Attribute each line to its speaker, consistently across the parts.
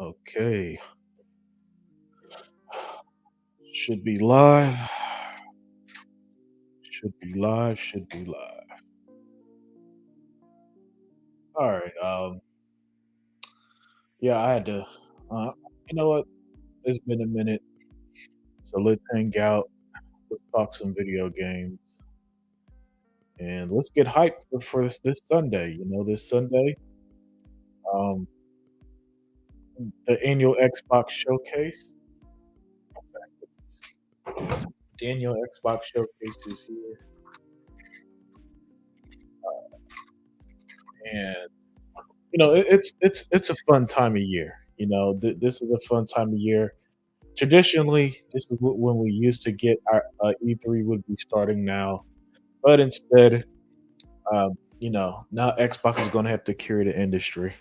Speaker 1: Okay. Should be live. Should be live. Should be live. All right. Yeah, I had to. Uh, you know what? It's been a minute, so let's hang out. Let's talk some video games, and let's get hyped for this Sunday. This Sunday, um, the annual Xbox showcase. The annual Xbox showcase is here, and it's a fun time of year. This is a fun time of year. Traditionally, this is when we used to get our E3 would be starting now, but instead, now Xbox is going to have to carry the industry.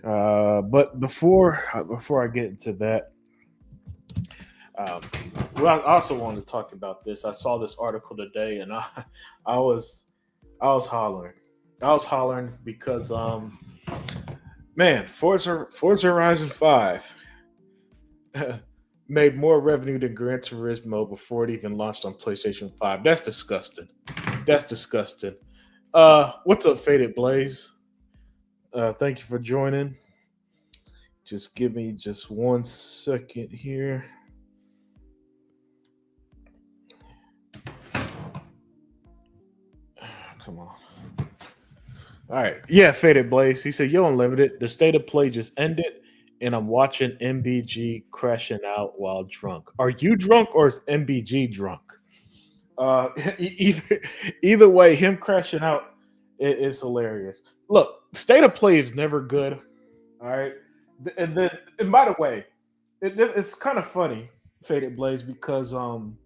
Speaker 1: But before I get into that, um, well, I also wanted to talk about this. I saw this article today, and I was I was hollering. I was hollering because man, Forza Horizon 5 made more revenue than Gran Turismo before it even launched on PlayStation 5. That's disgusting. That's disgusting. What's up, Faded Blaze? Thank you for joining. Just give me just 1 second here. Come on. All right. Yeah, Faded Blaze. He said, Yo, Unlimited, the state of play just ended, and I'm watching MBG crashing out while drunk. Are you drunk or is MBG drunk? Uh, either either way, him crashing out is hilarious. Look, state of play is never good. All right, and by the way, it's kind of funny, Faded Blaze, because um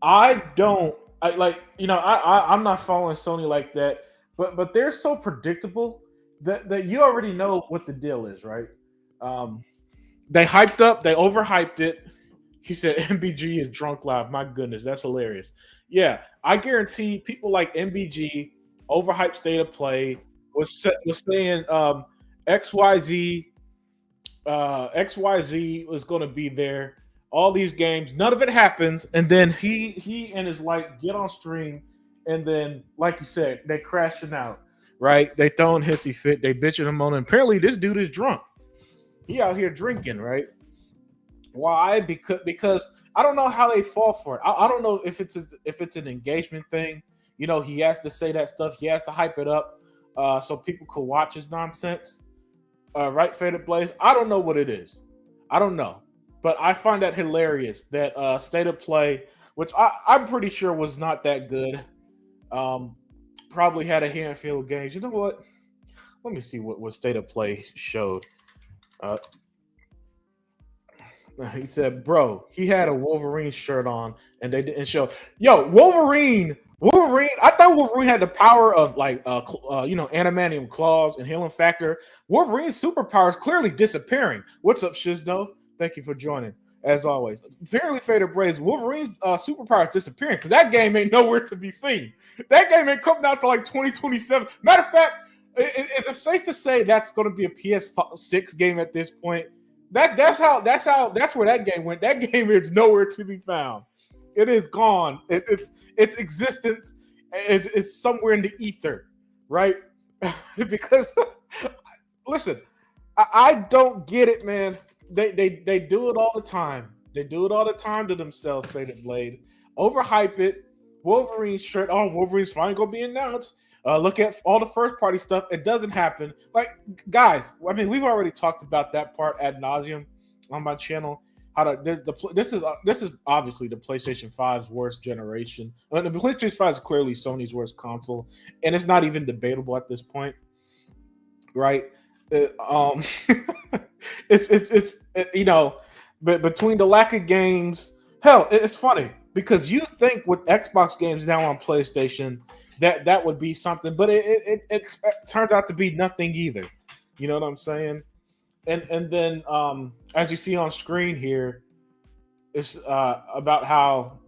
Speaker 1: I don't I like I'm not following Sony like that, but they're so predictable that you already know what the deal is, right? Um, they overhyped it. He said MBG is drunk live. My goodness, that's hilarious. Yeah, I guarantee people like MBG, overhyped state of play, was saying XYZ XYZ was going to be there. All these games, none of it happens, and then he and his like get on stream, and then like you said, they crashing out, right? They throwing hissy fit, they bitching him on. And apparently, this dude is drunk. He out here drinking, right? Why? Because I don't know how they fall for it. I don't know if it's an engagement thing. He has to say that stuff. He has to hype it up so people could watch his nonsense. Right, Faded Blaze. I don't know what it is. I don't know, but I find that hilarious that State of Play, which I'm pretty sure was not that good, um, probably had a handful of games. You know what? Let me see what State of Play showed. Uh, he said, "Bro, he had a Wolverine shirt on, and they didn't show." Yo, Wolverine. Wolverine, I thought Wolverine had the power of like adamantium claws and healing factor. Wolverine's superpower is clearly disappearing. What's up, Shizno? Thank you for joining, as always. Apparently, Fader Braves, Wolverine's superpower is disappearing because that game ain't nowhere to be seen. That game ain't coming out to like 2027. Matter of fact, is it safe to say that's going to be a PS6 game at this point? That's where that game went. That game is nowhere to be found. It is gone. Its existence it's somewhere in the ether, right? Because listen, I don't get it, man. They do it all the time. They do it all the time to themselves, Faded Blade. Overhype it. Wolverine shirt. Oh, Wolverine's finally gonna be announced. Look at all the first party stuff. It doesn't happen. Like, guys, I mean, we've already talked about that part ad nauseum on my channel. How to this is obviously the PlayStation 5's worst generation. The PlayStation 5 is clearly Sony's worst console, and it's not even debatable at this point, right? Um, but between the lack of games, hell, it's funny because you think with Xbox games now on PlayStation that would be something, but it turns out to be nothing either. You know what I'm saying? And then as you see on screen here, it's about how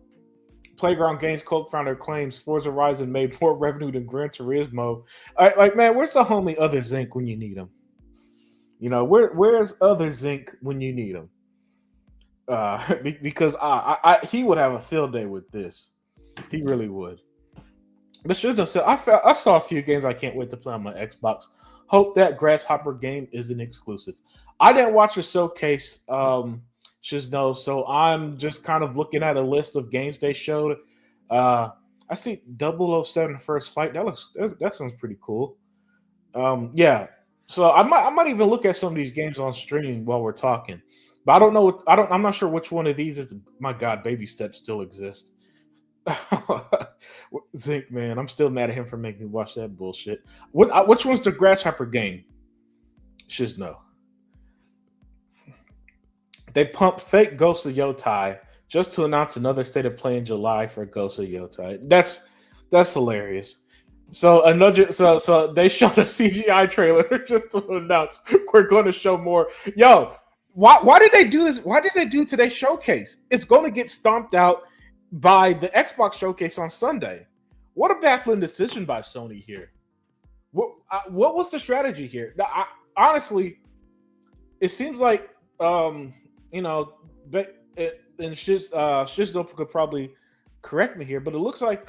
Speaker 1: Playground Games co-founder claims Forza Horizon made more revenue than Gran Turismo. Like, man, where's the homie Other Zinc when you need him? You know, where's Other Zinc when you need him? Because he would have a field day with this. He really would. But Shizno said, I saw a few games I can't wait to play on my Xbox. Hope that Grasshopper game isn't exclusive. I didn't watch the showcase, Shizno, so I'm just kind of looking at a list of games they showed. I see 007 First Flight. That sounds pretty cool. Yeah. So I might even look at some of these games on stream while we're talking. But I don't know. I'm not sure which one of these is. My God, Baby Steps still exist. Zinc, man, I'm still mad at him for making me watch that bullshit. Which one's the Grasshopper game? Shizno. They pumped fake Ghost of Yotai just to announce another state of play in July for Ghost of Yotai. That's hilarious. So they showed a CGI trailer just to announce we're going to show more. Yo, why did they do this? Why did they do today's showcase? It's going to get stomped out by the Xbox showcase on Sunday. What a baffling decision by Sony here. What was the strategy here? Honestly, it seems like Shizdo could probably correct me here, but it looks like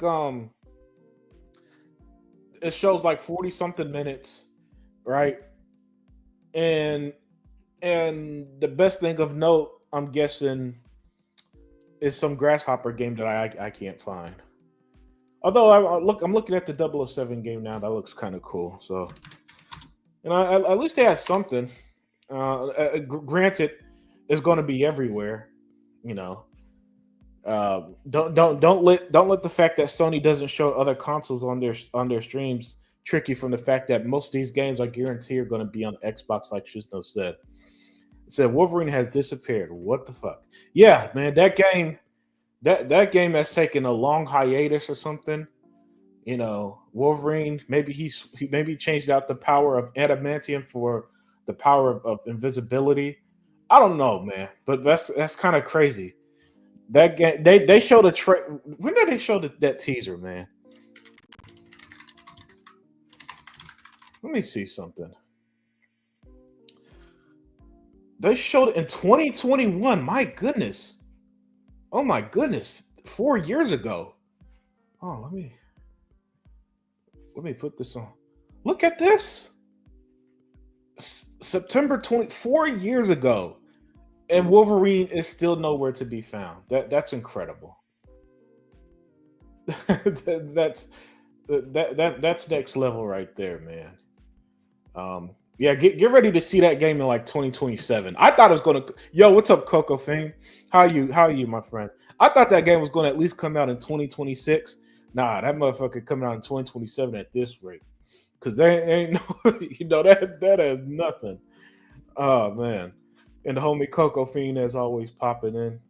Speaker 1: it shows like 40 something minutes, right? And the best thing of note, I'm guessing, is some Grasshopper game that I can't find. Although I'm looking at the 007 game now. That looks kind of cool. So, at least they had something. Granted, it's going to be everywhere. Don't let the fact that Sony doesn't show other consoles on their streams trick you from the fact that most of these games I guarantee are going to be on Xbox, like Shizno said. It said Wolverine has disappeared. What the fuck? Yeah, man, that game has taken a long hiatus or something. Wolverine, maybe he changed out the power of adamantium for the power of invisibility. I don't know, man, but that's kind of crazy. That game, they showed when did they show that teaser, man? Let me see something. They showed it in 2021. My goodness. Oh my goodness. 4 years ago. Oh, let me put this on. Look at this. September 4 years ago. And Wolverine is still nowhere to be found. That's incredible. that's next level right there, man. Yeah, get ready to see that game in like 2027. I thought it was going to. Yo, what's up, Coco Fame? How are you, my friend? I thought that game was going to at least come out in 2026. Nah, that motherfucker coming out in 2027 at this rate, because there ain't no, that has nothing. Oh man, and the homie Coco Fiend as always popping in,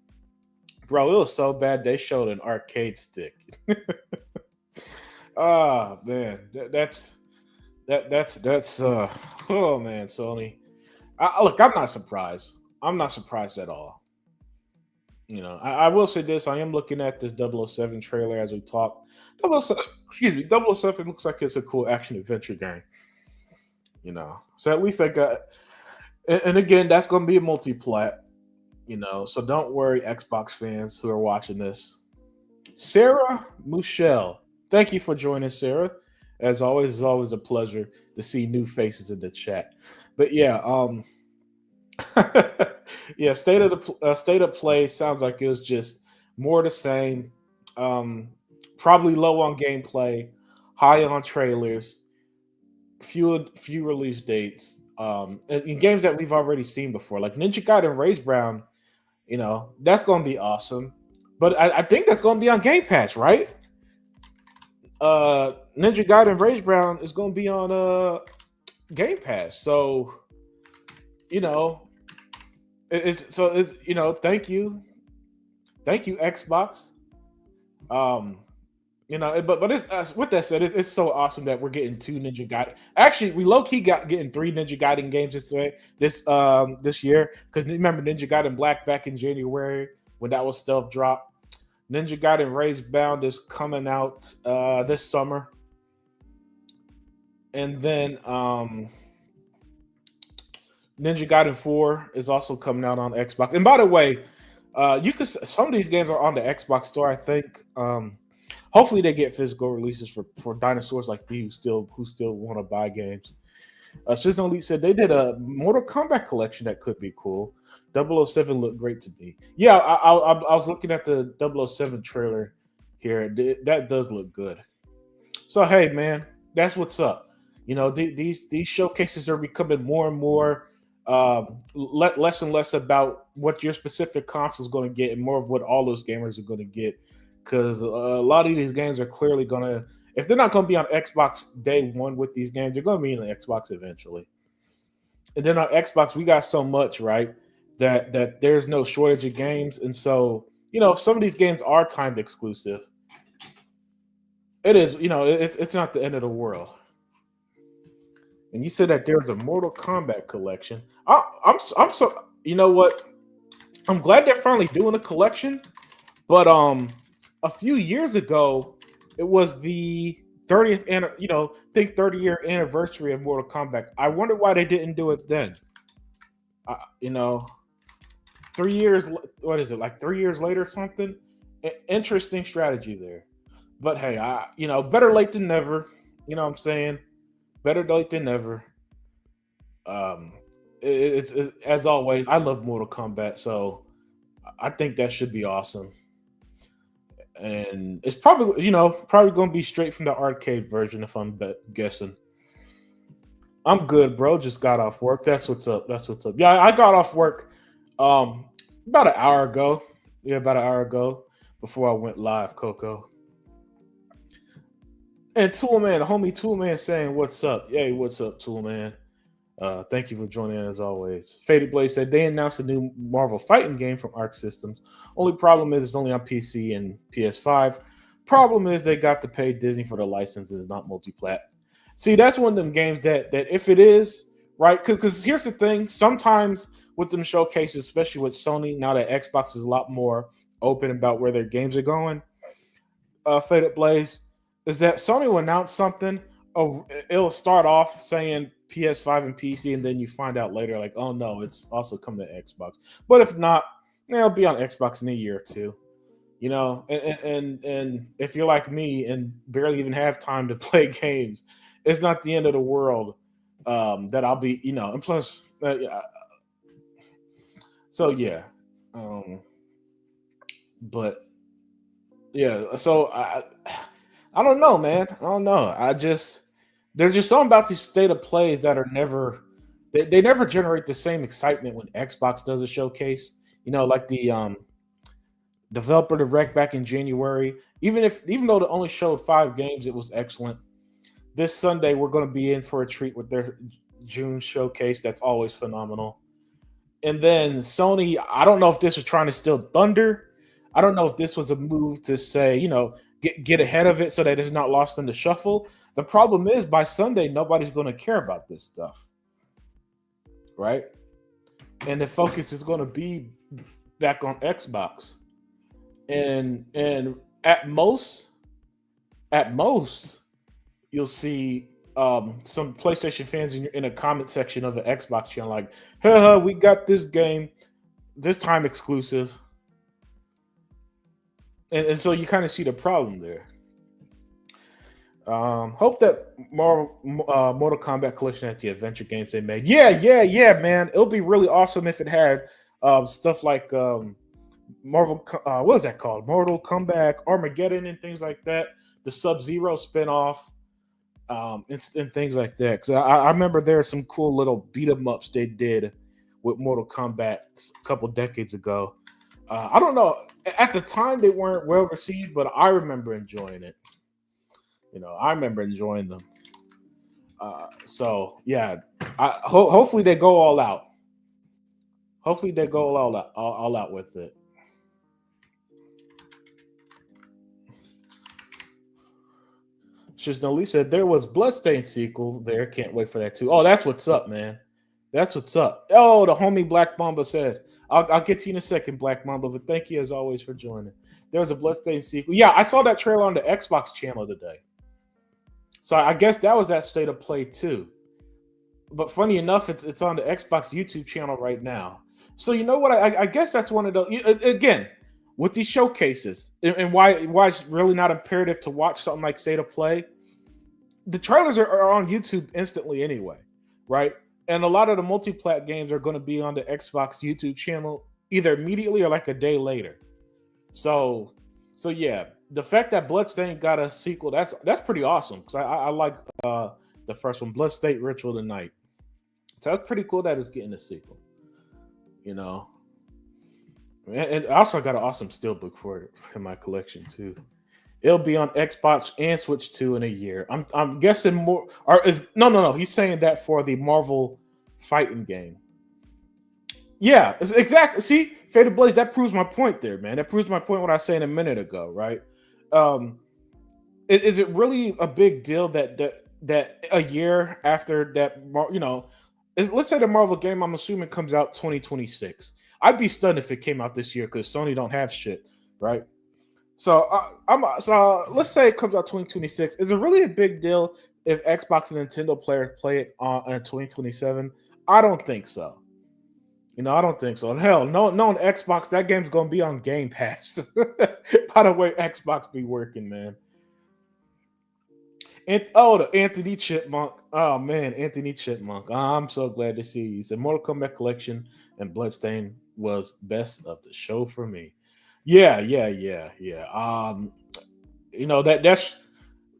Speaker 1: bro. It was so bad they showed an arcade stick. Oh man, that's oh man, Sony. Look, I'm not surprised. I'm not surprised at all. I will say this. I am looking at this 007 trailer as we talk. 007 looks like it's a cool action adventure game. So at least I got. And again, that's going to be a multi-plat. So don't worry, Xbox fans who are watching this. Sarah Michelle, thank you for joining, Sarah. As always, it's always a pleasure to see new faces in the chat. But yeah, yeah, state of play sounds like it was just more the same. Probably low on gameplay, high on trailers, few release dates. In games that we've already seen before, like Ninja Gaiden Rage Brown, that's going to be awesome. But I think that's going to be on Game Pass, right? Ninja Gaiden Rage Brown is going to be on Game Pass, so it's thank you Xbox. But it's, with that said, it's so awesome that we're getting 2 Ninja Gaiden. Actually, we low key getting 3 Ninja Gaiden games this year, because remember Ninja Gaiden Black back in January when that was stealth drop. Ninja Gaiden Raised Bound is coming out this summer, and then Ninja Gaiden 4 is also coming out on Xbox. And by the way, you could some of these games are on the Xbox store. I think. Hopefully, they get physical releases for dinosaurs like me who still want to buy games. Shiznone Elite said they did a Mortal Kombat collection that could be cool. 007 looked great to me. Yeah, I was looking at the 007 trailer here. That does look good. So hey, man, that's what's up. These showcases are becoming more and more less and less about what your specific console is going to get, and more of what all those gamers are going to get. Because a lot of these games are clearly going to, if they're not going to be on Xbox day one with these games, they're going to be in the Xbox eventually. And then on Xbox, we got so much, right? That there's no shortage of games, and so if some of these games are timed exclusive, it is, it's not the end of the world. And you said that there's a Mortal Kombat collection. I'm so, you know what? I'm glad they're finally doing a collection, but a few years ago, it was the 30th and think 30-year anniversary of Mortal Kombat. I wonder why they didn't do it then. 3 years. What is it, like 3 years later or something? Interesting strategy there. But hey, better late than never. You know what I'm saying? Better late than never. It's as always. I love Mortal Kombat, so I think that should be awesome. And it's probably going to be straight from the arcade version if I'm guessing. I'm good, bro. Just got off work. That's what's up. Yeah, I got off work about an hour ago. Yeah, about an hour ago before I went live, Coco. And Toolman, homie Toolman saying, "What's up?" Hey, what's up, Toolman? Thank you for joining in as always. Faded Blade said they announced a new Marvel fighting game from Arc Systems. Only problem is it's only on PC and PS5. Problem is they got to pay Disney for the license and it's not multi-plat. See, that's one of them games that if it is, right, because here's the thing, sometimes with them showcases, especially with Sony, now that Xbox is a lot more open about where their games are going, Faded Blaze, is that Sony will announce something, it'll start off saying PS5 and PC, and then you find out later, like, oh no, it's also coming to Xbox. But if not, it'll be on Xbox in a year or two. And if you're like me and barely even have time to play games, it's not the end of the world that I'll be, and plus, so yeah. But yeah, so I don't know, man. I don't know. There's just something about these state of plays that are never they never generate the same excitement when Xbox does a showcase. Like the developer direct back in January. Even though they only showed 5 games, it was excellent. This Sunday we're going to be in for a treat with their June showcase. That's always phenomenal. And then Sony, I don't know if this was trying to steal thunder. I don't know if this was a move to say, get ahead of it so that it's not lost in the shuffle. The problem is by Sunday, nobody's going to care about this stuff, right? And the focus is going to be back on Xbox, and at most, you'll see some PlayStation fans in a comment section of the Xbox channel like, haha, we got this game, this time exclusive. And so you kind of see the problem there. Hope that Mortal Kombat collection at the adventure games they made. Yeah, man. It'll be really awesome if it had stuff like Marvel. What is that called? Mortal Kombat Armageddon and things like that. The Sub-Zero spinoff, and things like that. Because I remember there are some cool little beat 'em ups they did with Mortal Kombat a couple decades ago. I don't know. At the time, they weren't well received, but I remember enjoying it. I remember enjoying them. So yeah, hopefully they go all out. Hopefully they go all out with it. Shiznoli said there was Bloodstained sequel there. Can't wait for that too. Oh, that's what's up, man. That's what's up. Oh, the homie Black Mamba said, I'll get to you in a second, Black Mamba, but thank you as always for joining. There was a Bloodstained sequel. Yeah, I saw that trailer on the Xbox channel today. So I guess that was that state of play too. But funny enough, it's on the Xbox YouTube channel right now. So you know what? I guess that's one of those. Again, with these showcases, and why it's really not imperative to watch something like state of play. The trailers are on YouTube instantly anyway, right? And a lot of the multi-plat games are going to be on the Xbox YouTube channel either immediately or like a day later. So yeah, the fact that Bloodstained got a sequel, that's pretty awesome because I like the first one, Bloodstained Ritual of the Night. So that's pretty cool that it's getting a sequel. You know, and I also got an awesome steelbook for it in my collection too. It'll be on Xbox and Switch 2 in a year. I'm guessing more. Or is no. He's saying that for the Marvel fighting game. Yeah, exactly. See, Fated Blaze. That proves my point there, man. That proves my point. What I was saying a minute ago, right? Is it really a big deal that a year after that, let's say the Marvel game, I'm assuming comes out 2026. I'd be stunned if it came out this year because Sony don't have shit, right? So let's say it comes out 2026. Is it really a big deal if Xbox and Nintendo players play it in 2027? I don't think so. I don't think so. And hell, no on Xbox, that game's gonna be on Game Pass. By the way, Xbox be working, man. And the Anthony Chipmunk. Oh man, Anthony Chipmunk. I'm so glad to see you. He said Mortal Kombat Collection and Bloodstained was best of the show for me. Yeah.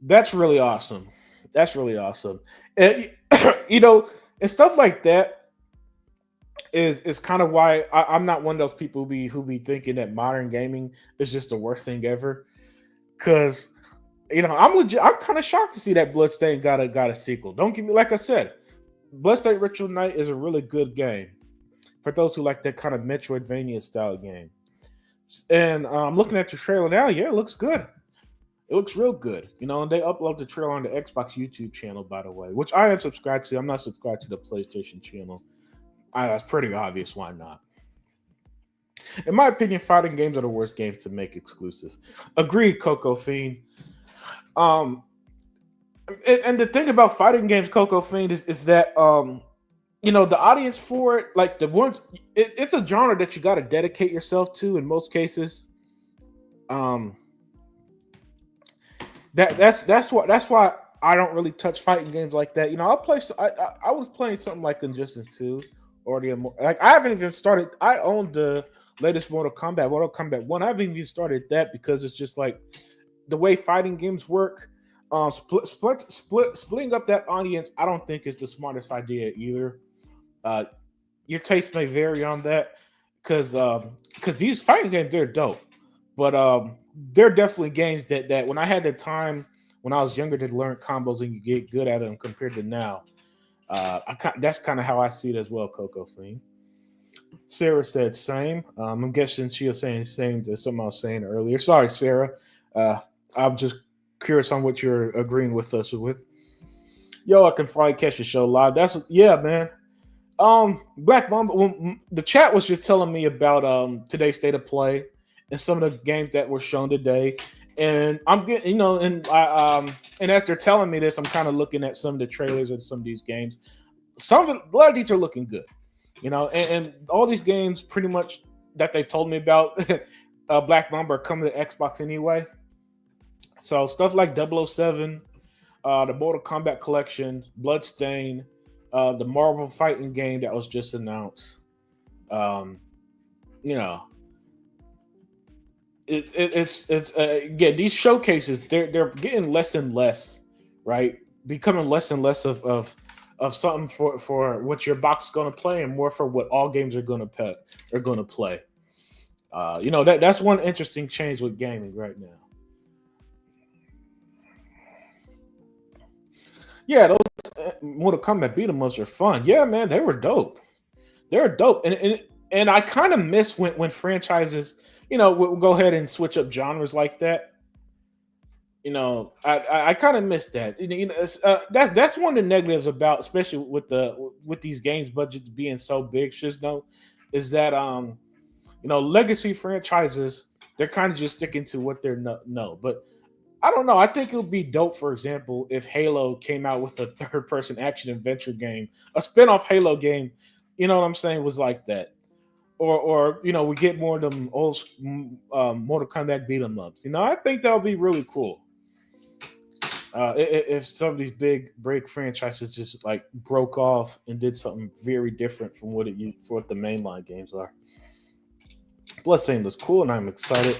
Speaker 1: That's really awesome. That's really awesome. And, and stuff like that is kind of why I'm not one of those people who be thinking that modern gaming is just the worst thing ever. Because I'm kind of shocked to see that Bloodstained got a sequel. Don't give me, like I said, Bloodstained Ritual Night is a really good game for those who like that kind of Metroidvania style game. And I'm looking at the trailer now. Yeah, it looks good. It looks real good. And they upload the trailer on the Xbox YouTube channel, by the way, which I am subscribed to. I'm not subscribed to the PlayStation channel. That's pretty obvious. Why not? In my opinion, fighting games are the worst games to make exclusive. Agreed, Coco Fiend. And the thing about fighting games, Coco Fiend, is that the audience for it, like the ones, it's a genre that you got to dedicate yourself to in most cases. That's why I don't really touch fighting games like that. I'll play. I was playing something like Injustice 2 or I haven't even started. I own the latest Mortal Kombat 1. I haven't even started that because it's just like the way fighting games work. Splitting up that audience, I don't think is the smartest idea either. Your taste may vary on that because these fighting games, they're dope, but they're definitely games that when I had the time when I was younger to learn combos and you get good at them compared to now, that's kind of how I see it as well. Coco Fiend. Sarah said same. I'm guessing she was saying the same to something I was saying earlier. Sorry, Sarah. I'm just curious on what you're agreeing with us with. Yo, I can finally catch the show live. Man. Black Mamba. The chat was just telling me about today's state of play and some of the games that were shown today, and I'm getting and as they're telling me this, I'm kind of looking at some of the trailers of some of these games. A lot of these are looking good, and all these games pretty much that they've told me about. Black Mamba are coming to Xbox anyway. So stuff like 007, the Mortal Kombat Collection, Bloodstained, the Marvel fighting game that was just announced. It's again, these showcases they're getting less and less, right? Becoming less and less of something for what your box is going to play and more for what all games are going to play. That's one interesting change with gaming right now. Yeah, those Mortal Kombat beat 'em ups are fun. Yeah, man, they were dope. They're dope, and I kind of miss when franchises, will go ahead and switch up genres like that. I kind of miss that. That's one of the negatives about, especially with these games budgets being so big. Shizno, is that legacy franchises, they're kind of just sticking to what they're no. But I don't know. I think it would be dope, for example, if Halo came out with a third person action adventure game, a spin-off Halo game. You know what I'm saying? Was like that. Or we get more of them old Mortal Kombat beat 'em ups. I think that would be really cool. If some of these big break franchises just like broke off and did something very different from for what the mainline games are. Bloodstained was cool, and I'm excited.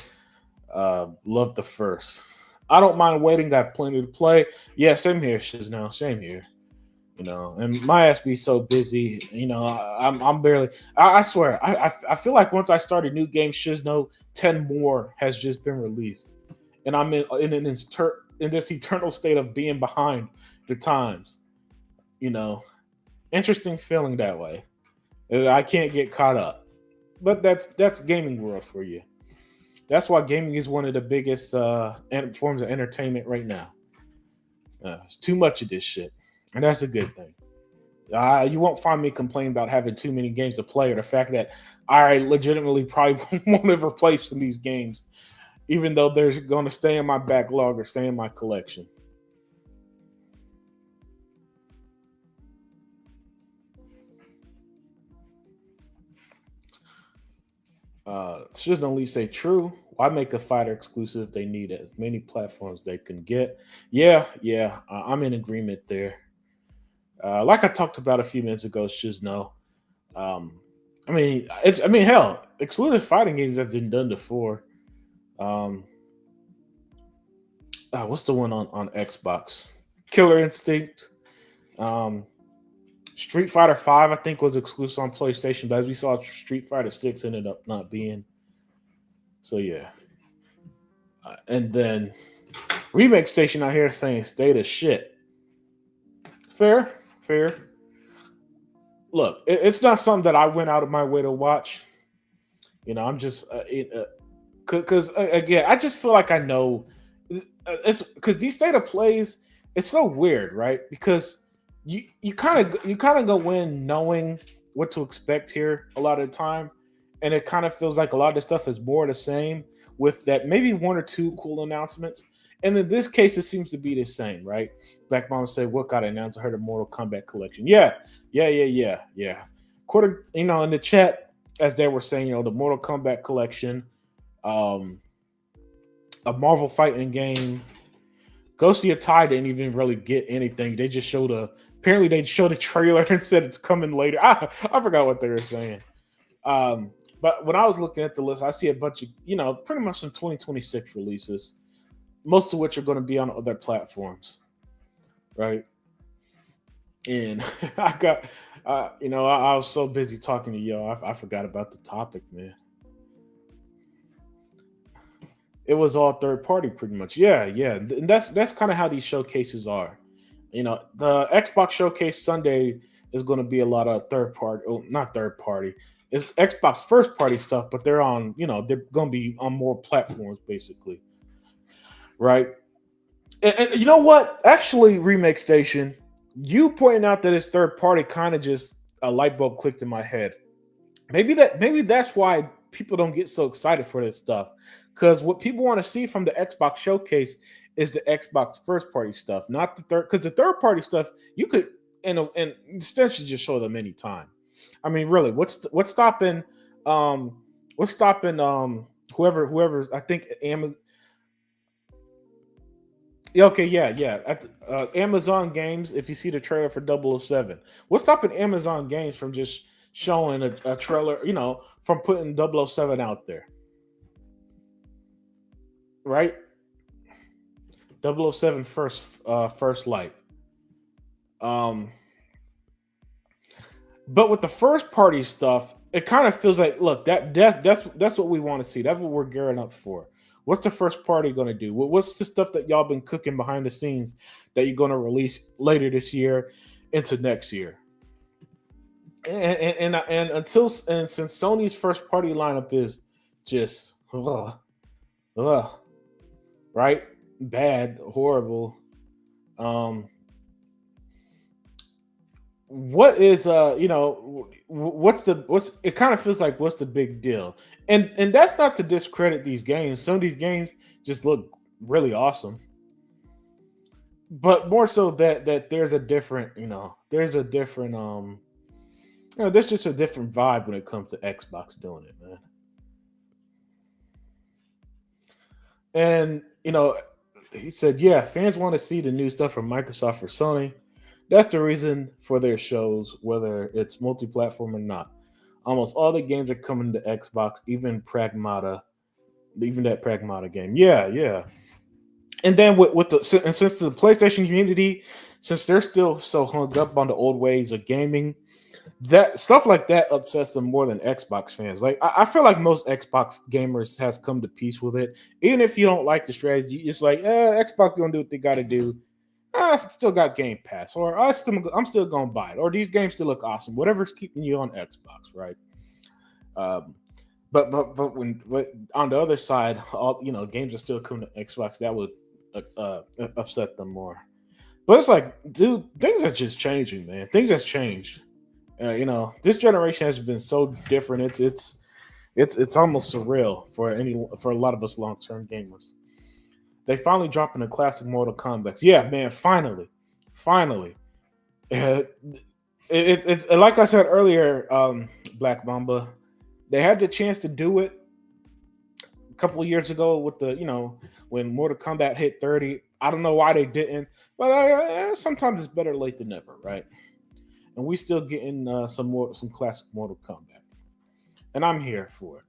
Speaker 1: Love the first. I don't mind waiting. Got plenty to play. Yeah, same here, Shiz. Now, same here. And my ass be so busy. I'm barely. I swear, I feel like once I start a new game, Shizno, 10 more has just been released, and I'm in this eternal state of being behind the times. You know, Interesting feeling that way. I can't get caught up, but that's gaming world for you. That's why gaming is one of the biggest forms of entertainment right now. It's too much of this shit, and that's a good thing. You won't find me complaining about having too many games to play, or the fact that I legitimately probably won't ever play some of these games, even though they're going to stay in my backlog or stay in my collection. Just don't least say true. Why make a fighter exclusive if they need as many platforms they can get? Yeah, I'm in agreement there. Like I talked about a few minutes ago, it's just no. Um, hell, exclusive fighting games have been done before. Um, what's the one on Xbox? Killer Instinct. Um, Street Fighter Five, I think, was exclusive on PlayStation, but as we saw, Street Fighter Six ended up not being. So yeah, and then Remake Station out here saying state of shit. Fair. Look, it's not something that I went out of my way to watch. I'm just because again, I just feel like I know it's because these state of plays. It's so weird, right? Because you kind of go in knowing what to expect here a lot of the time, and it kind of feels like a lot of the stuff is more the same with that maybe one or two cool announcements. And in this case, it seems to be the same, right? Black Mom said, "What got announced? I heard a Mortal Kombat collection." Yeah. Quarter, in the chat, as they were saying, the Mortal Kombat collection, um, a Marvel fighting game. Ghost of Tie didn't even really get anything. They just apparently they showed a trailer and said it's coming later. I forgot what they were saying. But when I was looking at the list, I see a bunch of, pretty much some 2026 releases, most of which are going to be on other platforms, right? And I was so busy talking to y'all, I forgot about the topic, man. It was all third party, pretty much. Yeah. And that's kind of how these showcases are. The Xbox Showcase Sunday is going to be a lot of third party. Oh, not third party. It's Xbox first party stuff, but they're on. They're going to be on more platforms, basically. Right. And you know what? Actually, Remake Station, you pointing out that it's third party kind of just a light bulb clicked in my head. Maybe that's why people don't get so excited for this stuff. Because what people want to see from the Xbox Showcase is the Xbox first party stuff, not the third. Because the third party stuff you could and essentially just show them anytime. I mean, really, what's stopping? What's stopping? Whoever I think Amazon. Okay, yeah. Amazon Games, if you see the trailer for 007, what's stopping Amazon Games from just showing a trailer, from putting 007 out there? Right? 007 first light. But with the first party stuff, it kind of feels like, look, that's what we want to see. That's what we're gearing up for. What's the first party going to do? What's the stuff that y'all been cooking behind the scenes that you're going to release later this year into next year? And since Sony's first party lineup is just right, bad, horrible. Um, what is what's it kind of feels like what's the big deal? And that's not to discredit these games. Some of these games just look really awesome, but more so that there's a different there's just a different vibe when it comes to Xbox doing it, man. And he said, yeah, fans want to see the new stuff from Microsoft or Sony. That's the reason for their shows, whether it's multi-platform or not. Almost all the games are coming to Xbox, even that Pragmata game. Yeah, yeah. And then and since the PlayStation community, since they're still so hung up on the old ways of gaming, that stuff like that upsets them more than Xbox fans. Like I feel like most Xbox gamers has come to peace with it. Even if you don't like the strategy, it's like, Xbox gonna do what they gotta do. I still got Game Pass, or I'm still gonna buy it, or these games still look awesome. Whatever's keeping you on Xbox, right? Um, but on the other side, all games are still coming to Xbox. That would upset them more. But it's like, dude, things are just changing, man. Things has changed. This generation has been so different. It's almost surreal for a lot of us long term gamers. They finally dropping the classic Mortal Kombat. Yeah, man, finally. It's like I said earlier, Black Mamba. They had the chance to do it a couple of years ago with when Mortal Kombat hit 30. I don't know why they didn't, but sometimes it's better late than never, right? And we still getting some classic Mortal Kombat, and I'm here for it.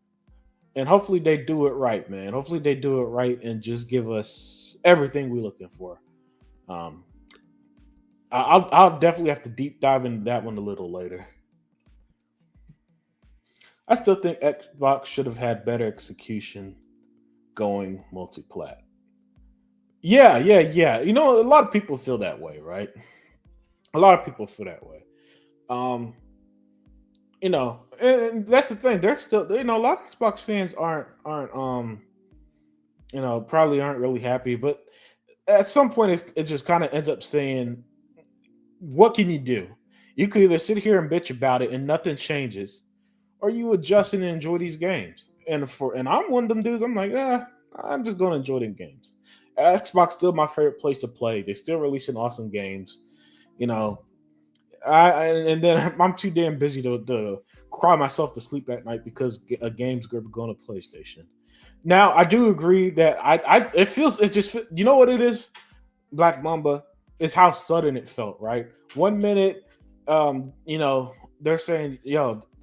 Speaker 1: And hopefully they do it right, man. Hopefully they do it right and just give us everything we're looking for. Um, I'll definitely have to deep dive into that one a little later. I still think Xbox should have had better execution going multi-plat. Yeah, yeah, yeah. A lot of people feel that way, right? A lot of people feel that way. Um, and that's the thing. There's still, a lot of Xbox fans aren't probably aren't really happy, but at some point it just kind of ends up saying, what can you do? You could either sit here and bitch about it and nothing changes, or you adjust and enjoy these games. And I'm one of them dudes. I'm like, I'm just gonna enjoy them games. Xbox still my favorite place to play. They're still releasing awesome games. You know, and then I'm too damn busy to cry myself to sleep at night because a game's going to PlayStation. Now I do agree that it just what it is, Black Mamba, is how sudden it felt. Right, 1 minute, they're saying,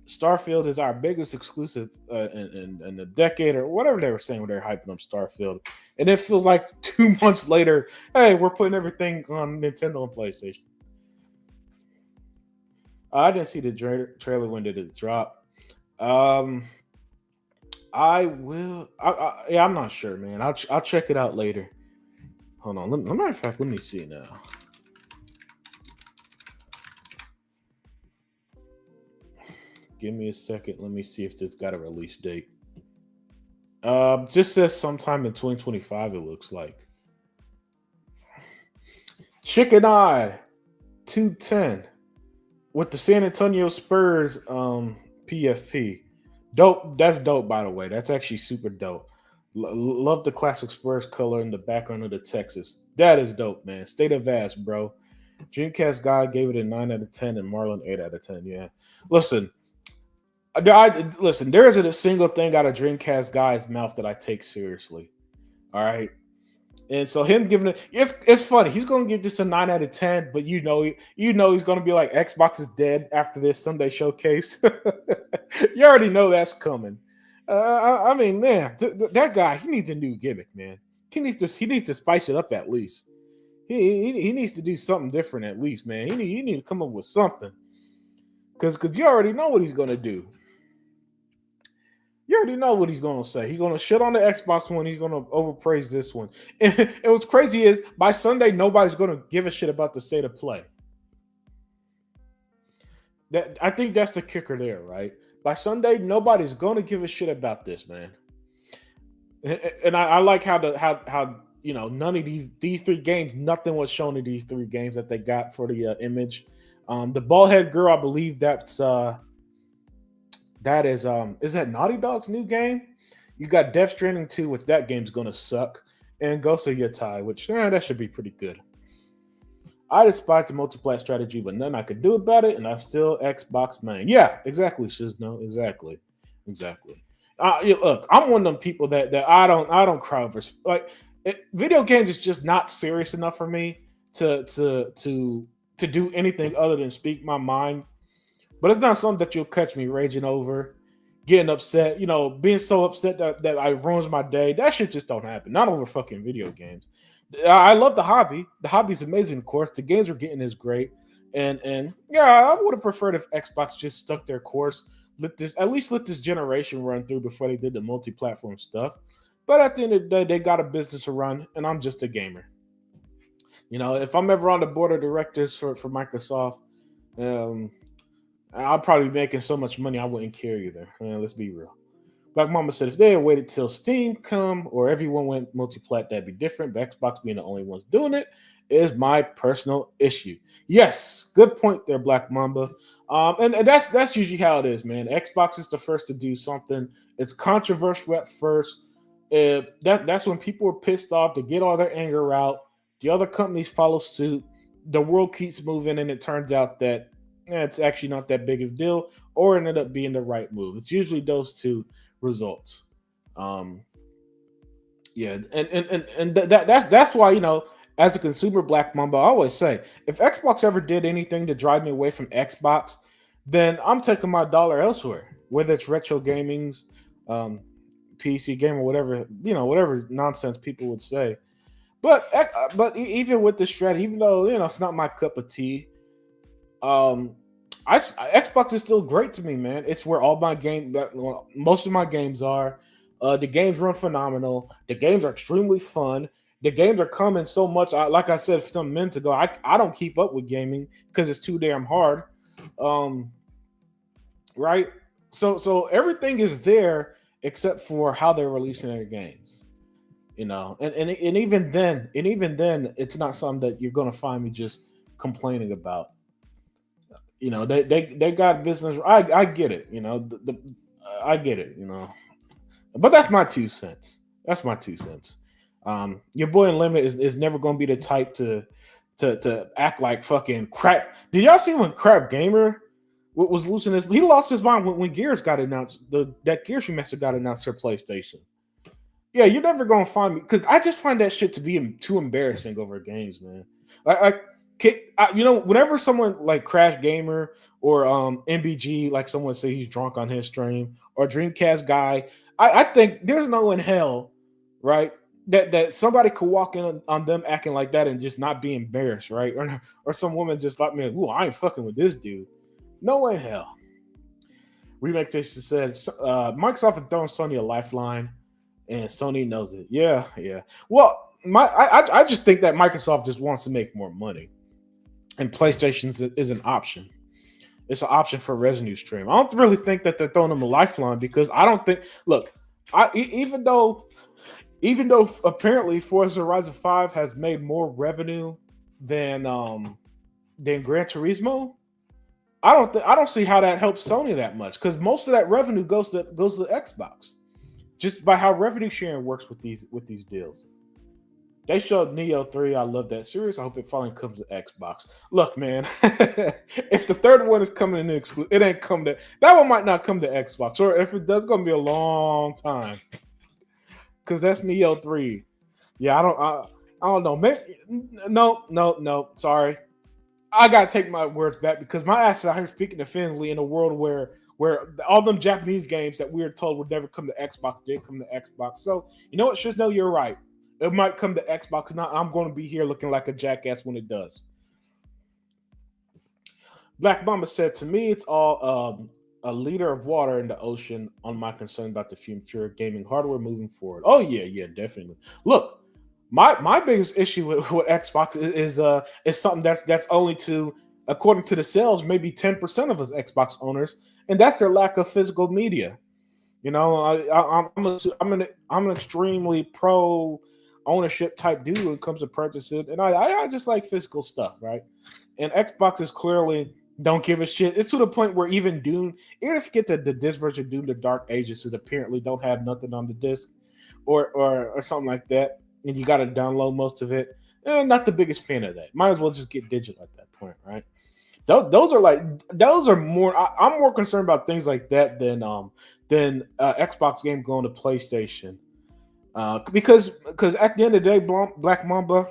Speaker 1: Starfield is our biggest exclusive in a decade or whatever they were saying when they're hyping up Starfield, and it feels like 2 months later, hey, we're putting everything on Nintendo and PlayStation. I didn't see the trailer when did it drop. Um, I will. Yeah, I'm not sure, man. I'll check it out later. Hold on. Matter of fact, let me see now. Give me a second. Let me see if this got a release date. Just says sometime in 2025. It looks like. Chicken Eye 210 with the San Antonio Spurs PFP. Dope. That's dope, by the way. That's actually super dope. Love the classic Spurs color in the background of the Texas. That is dope, man. State of Ass, bro. Dreamcast guy gave it a 9 out of 10 and Marlon 8 out of 10. Yeah. Listen, listen, there isn't a single thing out of Dreamcast guy's mouth that I take seriously. All right. And so him giving it's funny. He's gonna give this a 9 out of 10, but he's gonna be like, Xbox is dead after this Sunday showcase. You already know that's coming. I mean, man, that guy, he needs a new gimmick, man. He needs to spice it up at least. He needs to do something different at least, man. He need to come up with something. Cause you already know what he's gonna do. You already know what he's going to say. He's going to shit on the Xbox One. He's going to overpraise this one. And what's crazy is by Sunday, nobody's going to give a shit about the state of play. I think that's the kicker there, right? By Sunday, nobody's going to give a shit about this, man. And I like how none of these three games, nothing was shown in these three games that they got for the image. The ballhead girl, I believe is that Naughty Dog's new game. You got Death Stranding 2, which that game's gonna suck, and Ghost of Yotai, which that should be pretty good. I despise the multiplayer strategy, but nothing I could do about it, and I'm still Xbox main. Yeah, exactly, Shizno. Exactly. Look, I'm one of them people that I don't cry over. Like, video games is just not serious enough for me to do anything other than speak my mind. But it's not something that you'll catch me raging over, getting upset, being so upset that I ruins my day. That shit just don't happen. Not over fucking video games. I love the hobby. The hobby's amazing, of course. The games we're getting is great. And yeah, I would have preferred if Xbox just stuck their course, let this generation run through before they did the multi-platform stuff. But at the end of the day, they got a business to run, and I'm just a gamer. If I'm ever on the board of directors for Microsoft, I'll probably be making so much money I wouldn't care either. Let's be real. Black Mama said if they had waited till Steam come or everyone went multi-plat, that'd be different. But Xbox being the only ones doing it is my personal issue. Yes, good point there, Black Mamba. And that's usually how it is, man. Xbox is the first to do something. It's controversial at first. That's when people are pissed off to get all their anger out. The other companies follow suit. The world keeps moving, and it turns out that it's actually not that big of a deal, or ended up being the right move. It's usually those two results. Yeah, and that's why as a consumer, Black Mamba, I always say if Xbox ever did anything to drive me away from Xbox, then I'm taking my dollar elsewhere. Whether it's retro gaming's, PC game, or whatever nonsense people would say. But even with the strategy, even though it's not my cup of tea, Xbox is still great to me, man. It's where all my most of my games are. The games run phenomenal. The games are extremely fun. The games are coming so much. Like I said some minutes ago, I don't keep up with gaming because it's too damn hard. Right? So everything is there except for how they're releasing their games. And even then, it's not something that you're gonna find me just complaining about. They got business. I get it. I get it. But that's my 2 cents. Your boy Unlimited is never going to be the type to act like fucking crap. Did y'all see when Crap Gamer was losing his? He lost his mind when Gears got announced. That Gears remaster got announced for PlayStation. Yeah, you're never going to find me because I just find that shit to be too embarrassing over games, man. Whenever someone like Crash Gamer or MBG, like someone say he's drunk on his stream, or Dreamcast guy, I think there's no in hell, right, that somebody could walk in on them acting like that and just not be embarrassed, right? Or some woman just like me, ooh, I ain't fucking with this dude. No way in hell. Remake Station said Microsoft had thrown Sony a lifeline, and Sony knows it. Yeah. Well, I just think that Microsoft just wants to make more money, and PlayStation is an option. It's an option for revenue stream. I don't really think that they're throwing them a lifeline because I don't think. Look, even though apparently Forza Horizon 5 has made more revenue than Gran Turismo, I don't see how that helps Sony that much because most of that revenue goes to Xbox, just by how revenue sharing works with these deals. They showed Neo 3. I love that series. I hope it finally comes to Xbox. Look, man, if the third one is coming in exclusive, it ain't come to that one might not come to Xbox, or if it does, it's gonna be a long time. Because that's Neo 3. Yeah, I don't know. Maybe no. Sorry, I gotta take my words back because my ass is out here speaking definitively in a world where all them Japanese games that we were told would never come to Xbox did come to Xbox. So you know what, Shizno, you're right. It might come to Xbox. Now I'm going to be here looking like a jackass when it does. Black Mamba said, to me, it's all a liter of water in the ocean on my concern about the future gaming hardware moving forward. Oh, yeah, definitely. Look, my biggest issue with Xbox is something that's only to, according to the sales, maybe 10% of us Xbox owners, and that's their lack of physical media. I'm an extremely pro ownership type dude when it comes to purchasing, and I just like physical stuff, right? And Xbox is clearly don't give a shit. It's to the point where even Doom, even if you get the disc version of Doom, the Dark Ages, it apparently don't have nothing on the disc or something like that, and you got to download most of it. Not the biggest fan of that. Might as well just get digital at that point, right? Those are more. I'm more concerned about things like that than Xbox game going to PlayStation. Because at the end of the day, Black Mamba,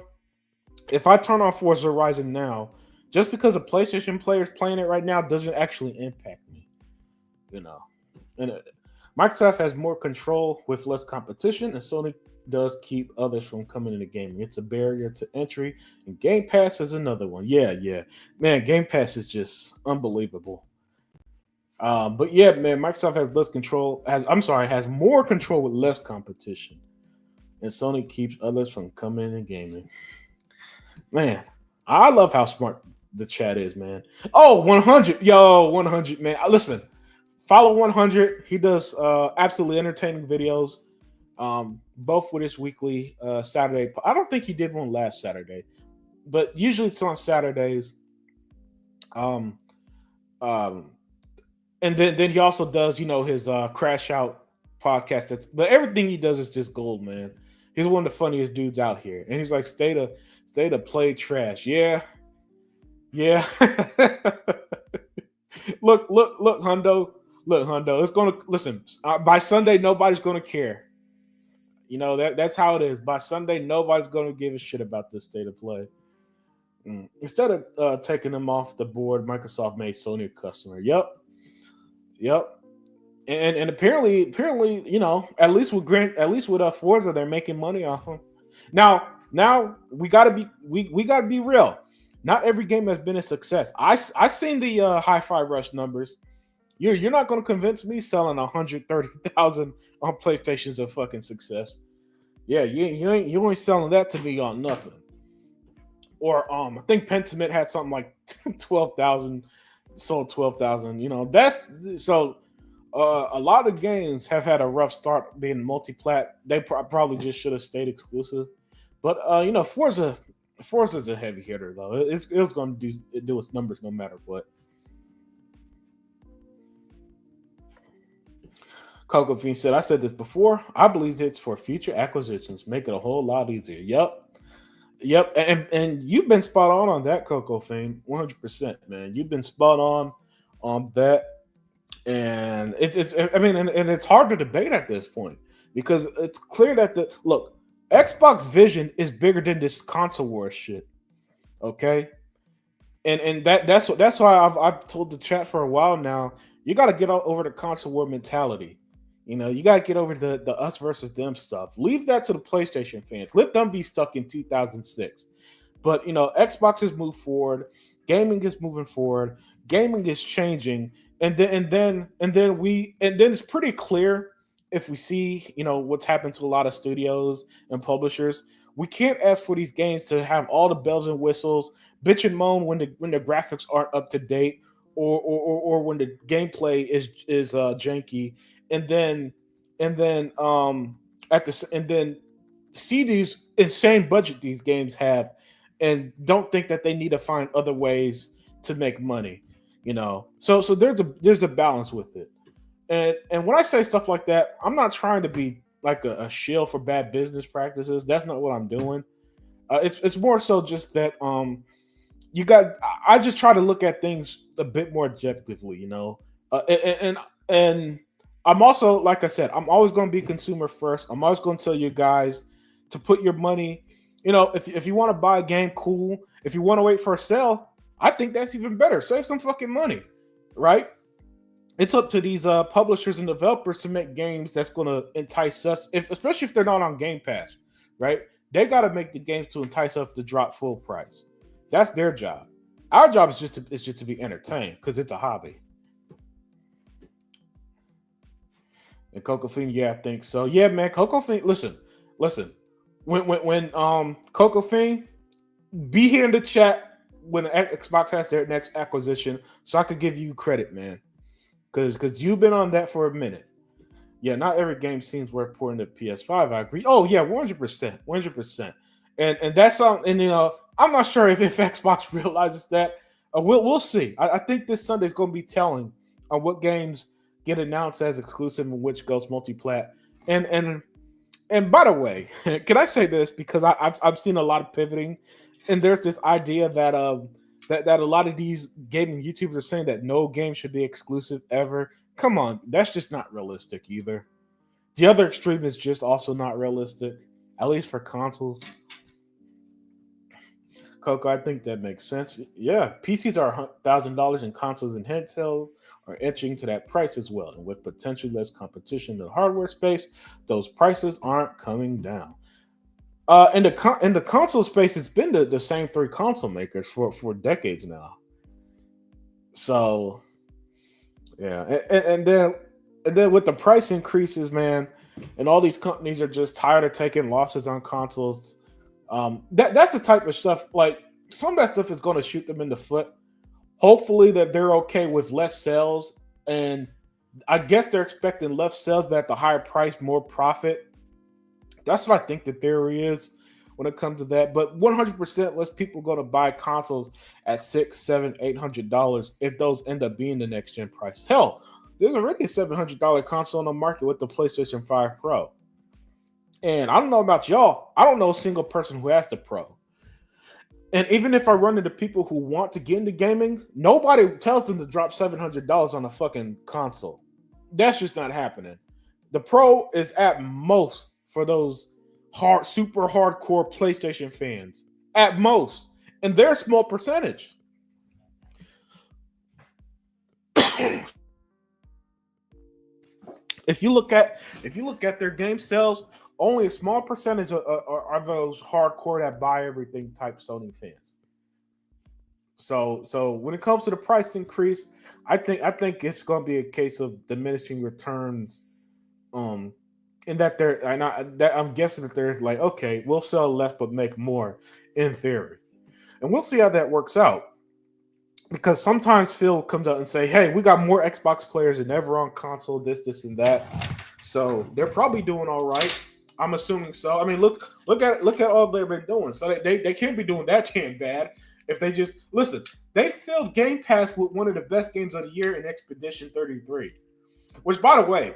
Speaker 1: if I turn on Forza Horizon now, just because the PlayStation players playing it right now doesn't actually impact me, you know. And Microsoft has more control with less competition, and Sony does keep others from coming into gaming. It's a barrier to entry, and Game Pass is another one. Yeah, man, Game Pass is just unbelievable. But yeah, man, Microsoft has less control. Has more control with less competition, and Sony keeps others from coming into gaming. Man, I love how smart the chat is, man. Oh, 100, 100, man. Listen, follow 100. He does absolutely entertaining videos. Both with his weekly Saturday. I don't think he did one last Saturday, but usually it's on Saturdays. Um, um, and then he also does, his Crash Out podcast. But everything he does is just gold, man. He's one of the funniest dudes out here, and he's like, stay to play trash. Yeah. look, Hundo. Look, Hundo. It's gonna listen. By Sunday, nobody's gonna care. That's how it is. By Sunday, nobody's going to give a shit about this state of play. Instead of taking them off the board, Microsoft made Sony a customer. Yep. And apparently, at least with Forza, they're making money off them. Now we gotta be real. Not every game has been a success. I seen the Hi-Fi Rush numbers. You're not going to convince me selling 130,000 on PlayStation's a fucking success. Yeah, you ain't selling that to me on nothing. Or I think Pentiment had something like 12,000, sold 12,000. That's so. A lot of games have had a rough start being multi-plat. They probably just should have stayed exclusive. But Forza's a heavy hitter though. It's going to do its numbers no matter what. Coco Fiend said, I said this before. I believe it's for future acquisitions. Make it a whole lot easier. Yep. And you've been spot on that, Coco Fiend. 100%, man. You've been spot on that. And it's hard to debate at this point because it's clear that Xbox vision is bigger than this console war shit. Okay? And that's why I've told the chat for a while now, you got to get over the console war mentality. You got to get over the us versus them stuff. Leave that to the PlayStation fans. Let them be stuck in 2006. But, Xbox has moved forward. Gaming is moving forward. Gaming is changing. And then it's pretty clear if we see, what's happened to a lot of studios and publishers. We can't ask for these games to have all the bells and whistles, bitch and moan when the graphics aren't up to date or when the gameplay is janky. And then see these insane budget these games have, and don't think that they need to find other ways to make money, So there's a balance with it, and when I say stuff like that, I'm not trying to be like a shill for bad business practices. That's not what I'm doing. It's more so just that I just try to look at things a bit more objectively, and I'm also, like I said, I'm always going to be consumer first. I'm always going to tell you guys to put your money, if you want to buy a game, cool. If you want to wait for a sale, I think that's even better. Save some fucking money, right? It's up to these publishers and developers to make games that's going to entice us, especially if they're not on Game Pass, right? They got to make the games to entice us to drop full price. That's their job. Our job is just to be entertained because it's a hobby. And Coco Fiend, yeah, I think so. Yeah, man, Coco Fiend. Listen. When Coco Fiend, be here in the chat when Xbox has their next acquisition, so I could give you credit, man, because you've been on that for a minute. Yeah, not every game seems worth porting to PS5. I agree. Oh yeah, 100%, 100%. And that's and I'm not sure if Xbox realizes that. We'll see. I think this Sunday is going to be telling on what games get announced as exclusive and which goes multi-plat. And by the way, can I say this because I've seen a lot of pivoting, and there's this idea that that a lot of these gaming YouTubers are saying that no game should be exclusive ever. Come on, that's just not realistic either. The other extreme is just also not realistic, at least for consoles. Coco, I think that makes sense. Yeah, PCs are $1,000 and consoles and handheld are etching to that price as well. And with potentially less competition in the hardware space, those prices aren't coming down. In the console space, it's been the same three console makers for decades now. So yeah, and then with the price increases, man, and all these companies are just tired of taking losses on consoles. That's the type of stuff. Like some of that stuff is going to shoot them in the foot. Hopefully that they're okay with less sales, and I guess they're expecting less sales, but at the higher price, more profit. That's what I think the theory is when it comes to that. But 100% less people going to buy consoles at $600, $700, $800 if those end up being the next gen price. Hell, there's already a $700 console on the market with the PlayStation 5 Pro. And I don't know about y'all. I don't know a single person who has the Pro. And even if I run into people who want to get into gaming, nobody tells them to drop $700 on a fucking console. That's just not happening. The Pro is at most for those super hardcore PlayStation fans. At most. And they're a small percentage. If you look at their game sales, only a small percentage are those hardcore that buy everything type Sony fans. So when it comes to the price increase, I think it's going to be a case of diminishing returns. In that I'm guessing that they're like, okay, we'll sell less but make more in theory, and we'll see how that works out. Because sometimes Phil comes out and say, "Hey, we got more Xbox players than ever on console. This, and that." So they're probably doing all right. I'm assuming so. I mean, look at all they've been doing. So they can't be doing that damn bad if they just listen. They filled Game Pass with one of the best games of the year in Expedition 33, which, by the way,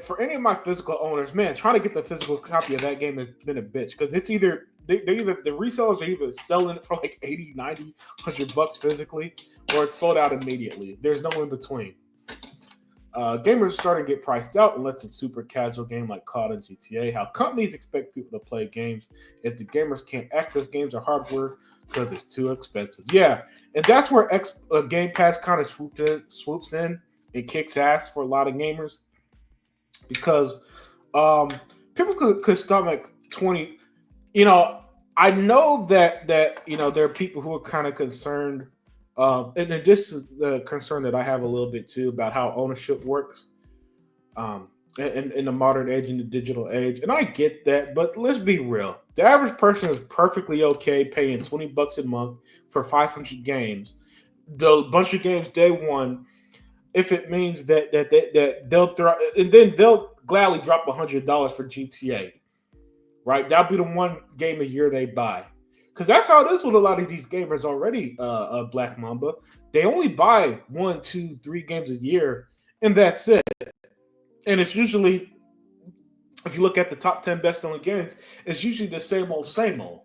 Speaker 1: for any of my physical owners, man, trying to get the physical copy of that game has been a bitch because it's either the resellers are either selling it for like 80, 90, 100 bucks physically, or it's sold out immediately. There's no in between. Gamers are starting to get priced out unless it's a super casual game like COD and GTA. How companies expect people to play games if the gamers can't access games or hardware because it's too expensive. Yeah, and that's where Game Pass kind of swoops in and kicks ass for a lot of gamers because people could stomach 20. I know that there are people who are kind of concerned. And this is the concern that I have a little bit too about how ownership works in the modern age, in the digital age. And I get that, but let's be real. The average person is perfectly okay paying $20 a month for 500 games, the bunch of games day one, if it means that they'll throw, and then they'll gladly drop $100 for GTA, right? That'll be the one game a year they buy. Because that's how it is with a lot of these gamers already, Black Mamba. They only buy 1, 2, 3 games a year, and that's it. And it's usually, if you look at the top 10 best-selling games, it's usually the same old, same old.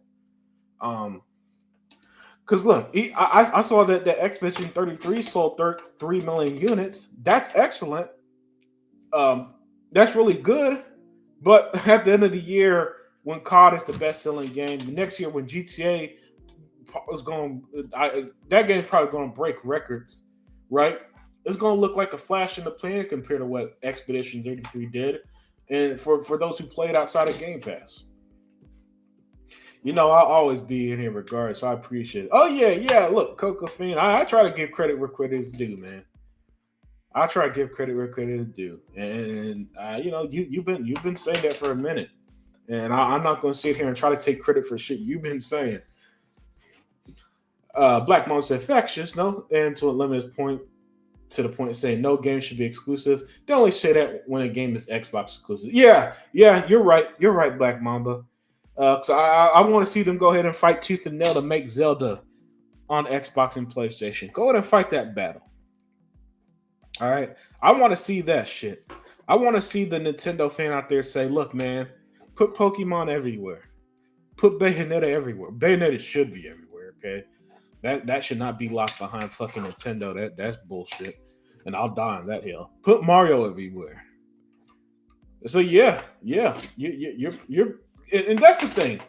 Speaker 1: Because look, I saw that the Expedition 33 sold 3 million units. That's excellent. That's really good. But at the end of the year, when COD is the best-selling game, the next year when GTA is going, that game's probably going to break records, right? It's going to look like a flash in the pan compared to what Expedition 33 did, and for those who played outside of Game Pass. I'll always be in here regardless, so I appreciate it. Oh yeah. Look, Coco Fiend, I try to give credit where credit is due, man. I try to give credit where credit is due, and you've been saying that for a minute. And I'm not going to sit here and try to take credit for shit you've been saying. Black Mom said factious, no? And to a limited point, to the point of saying no game should be exclusive. They only say that when a game is Xbox exclusive. Yeah, you're right. You're right, Black Mamba. So I want to see them go ahead and fight tooth and nail to make Zelda on Xbox and PlayStation. Go ahead and fight that battle. All right. I want to see that shit. I want to see the Nintendo fan out there say, look, man, put Pokemon everywhere. Put Bayonetta everywhere. Bayonetta should be everywhere, okay? That should not be locked behind fucking Nintendo. That's bullshit. And I'll die on that hill. Put Mario everywhere. So you're and that's the thing.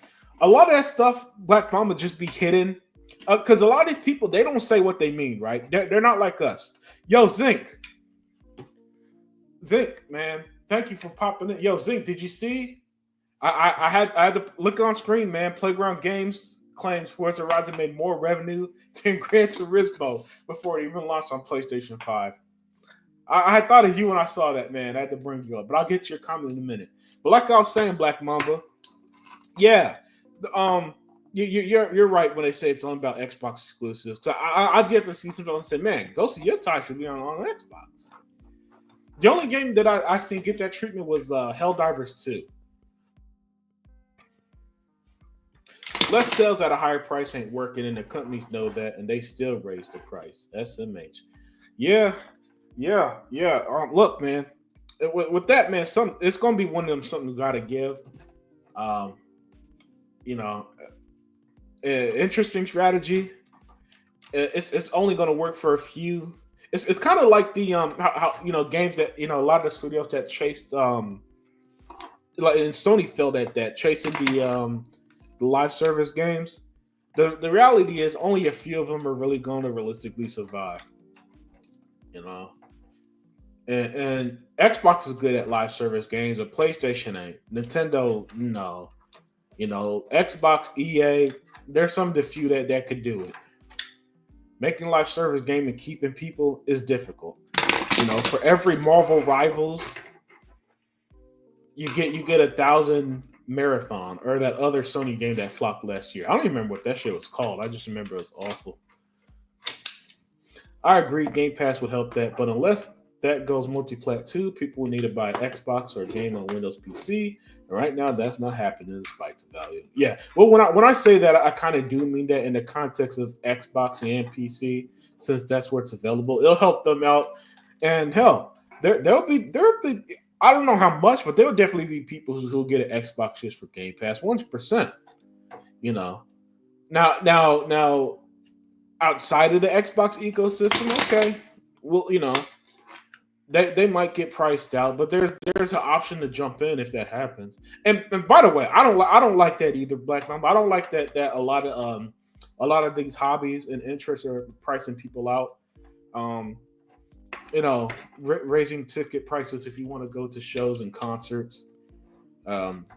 Speaker 1: A lot of that stuff, Black Mamba, just be hidden. Because a lot of these people, they don't say what they mean, right? They're not like us. Yo, Zinc, man, thank you for popping in. Yo, Zinc, did you see? I had to look on screen, man. Playground Games claims Forza Horizon made more revenue than Gran Turismo before it even launched on PlayStation 5. I had thought of you when I saw that, man. I had to bring you up, but I'll get to your comment in a minute. But like I was saying, Black Mamba, yeah, you're right when they say it's only about Xbox exclusives. So I've yet to see somebody say, man, Ghost of Yotei should be on Xbox. The only game that I seen get that treatment was Helldivers 2. Less sales at a higher price ain't working, and the companies know that, and they still raise the price. SMH. Yeah. Look, man, with that, man, it's gonna be one of them something you gotta give. Interesting strategy. It's only gonna work for a few. It's kind of like the how games that a lot of the studios that chased like and Sony failed at that chasing the live service games. The reality is only a few of them are really going to realistically survive. And Xbox is good at live service games, but PlayStation ain't. Nintendo, no. Xbox, EA, there's some of the few that could do it. Making live service game and keeping people is difficult. For every Marvel Rivals, you get 1,000 Marathon or that other Sony game that flopped last year. I don't even remember what that shit was called. I just remember it was awful. I agree, Game Pass would help that, but unless that goes multi-plat too, people will need to buy Xbox or a game on Windows PC. And right now, that's not happening despite the value. Yeah, well, when I say that, I kind of do mean that in the context of Xbox and PC, since that's where it's available. It'll help them out, and hell, there'll be. I don't know how much, but there will definitely be people who'll get an Xbox just for Game Pass, 100%. Now. Outside of the Xbox ecosystem, okay, well, they might get priced out, but there's an option to jump in if that happens. And by the way, I don't like that either, Black Mamba. I don't like that a lot of these hobbies and interests are pricing people out. Raising ticket prices if you want to go to shows and concerts.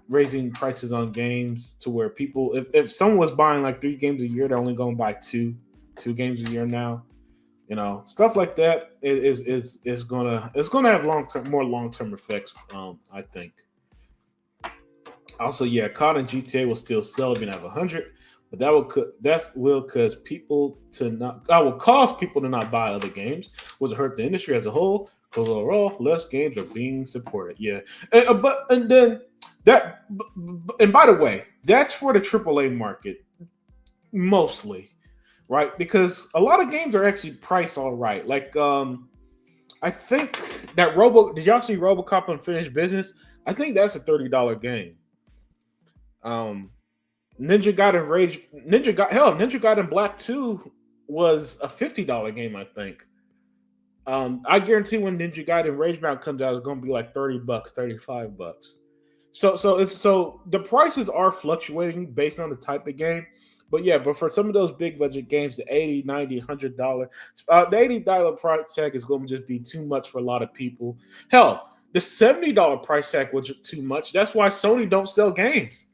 Speaker 1: Raising prices on games to where people, if someone was buying like 3 games a year, they're only going to buy two games a year now. Stuff like that is gonna have more long term effects. I think. Also, yeah, COD and GTA will still sell even at 100, but that will cause people to not. That will cause people to not buy other games, which will hurt the industry as a whole. Because overall, less games are being supported. Yeah, and by the way, that's for the AAA market mostly. Right, because a lot of games are actually priced all right. Like, I think that did y'all see RoboCop Unfinished Business? I think that's a $30 game. Ninja Gaiden Black 2 was a $50 game, I think. I guarantee when Ninja Gaiden Ragebound comes out, it's going to be like $30, $35. So the prices are fluctuating based on the type of game. But for some of those big budget games, the $80, $90, $100, the $80 price tag is going to just be too much for a lot of people. Hell, the $70 price tag was too much. That's why Sony don't sell games.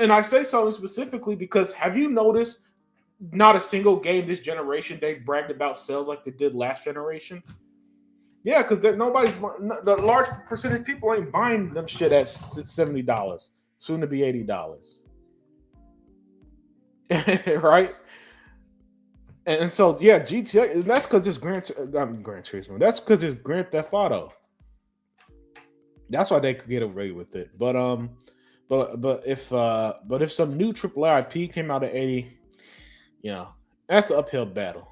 Speaker 1: And I say Sony specifically because have you noticed not a single game this generation they bragged about sales like they did last generation? Yeah, because the large percentage of people ain't buying them shit at $70, soon to be $80. Right? And so yeah, GTA. And that's because it's Gran Turismo. That's because it's Grand Theft Auto. That's why they could get away with it. But if some new AAA IP came out of 80, you know, that's an uphill battle.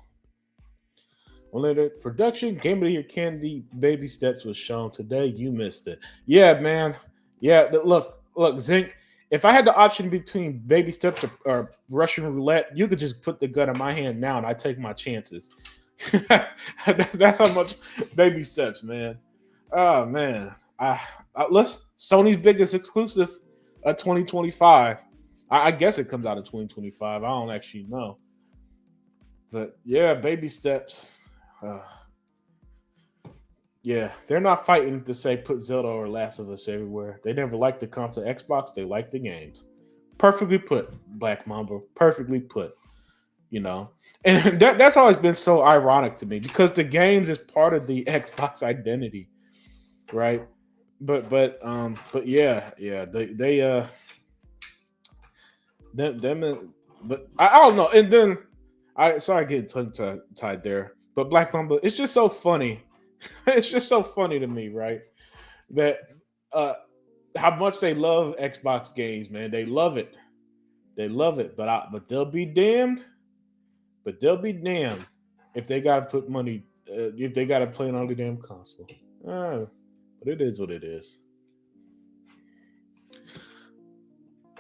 Speaker 1: Only the production Game of the Year candy Baby Steps was shown today. You missed it. Yeah, man. Yeah, look, Zinc. If I had the option between Baby Steps or Russian roulette, you could just put the gun in my hand now, and I take my chances. That's how much Baby Steps, man. Oh man, let's Sony's biggest exclusive, 2025. I guess it comes out in 2025. I don't actually know, but yeah, Baby Steps. Uh, yeah, they're not fighting to say put Zelda or Last of Us everywhere. They never liked the console Xbox. They like the games. Perfectly put, Black Mamba. Perfectly put. You know, and that's always been so ironic to me because the games is part of the Xbox identity, right? But yeah, but I don't know. And then I sorry I get tongue tied there, but Black Mamba, it's just so funny. It's just so funny to me, right? That uh how much they love Xbox games, man. They love it. They love it. But they'll be damned. But they'll be damned if they gotta put money if they gotta play on the damn console. But it is what it is.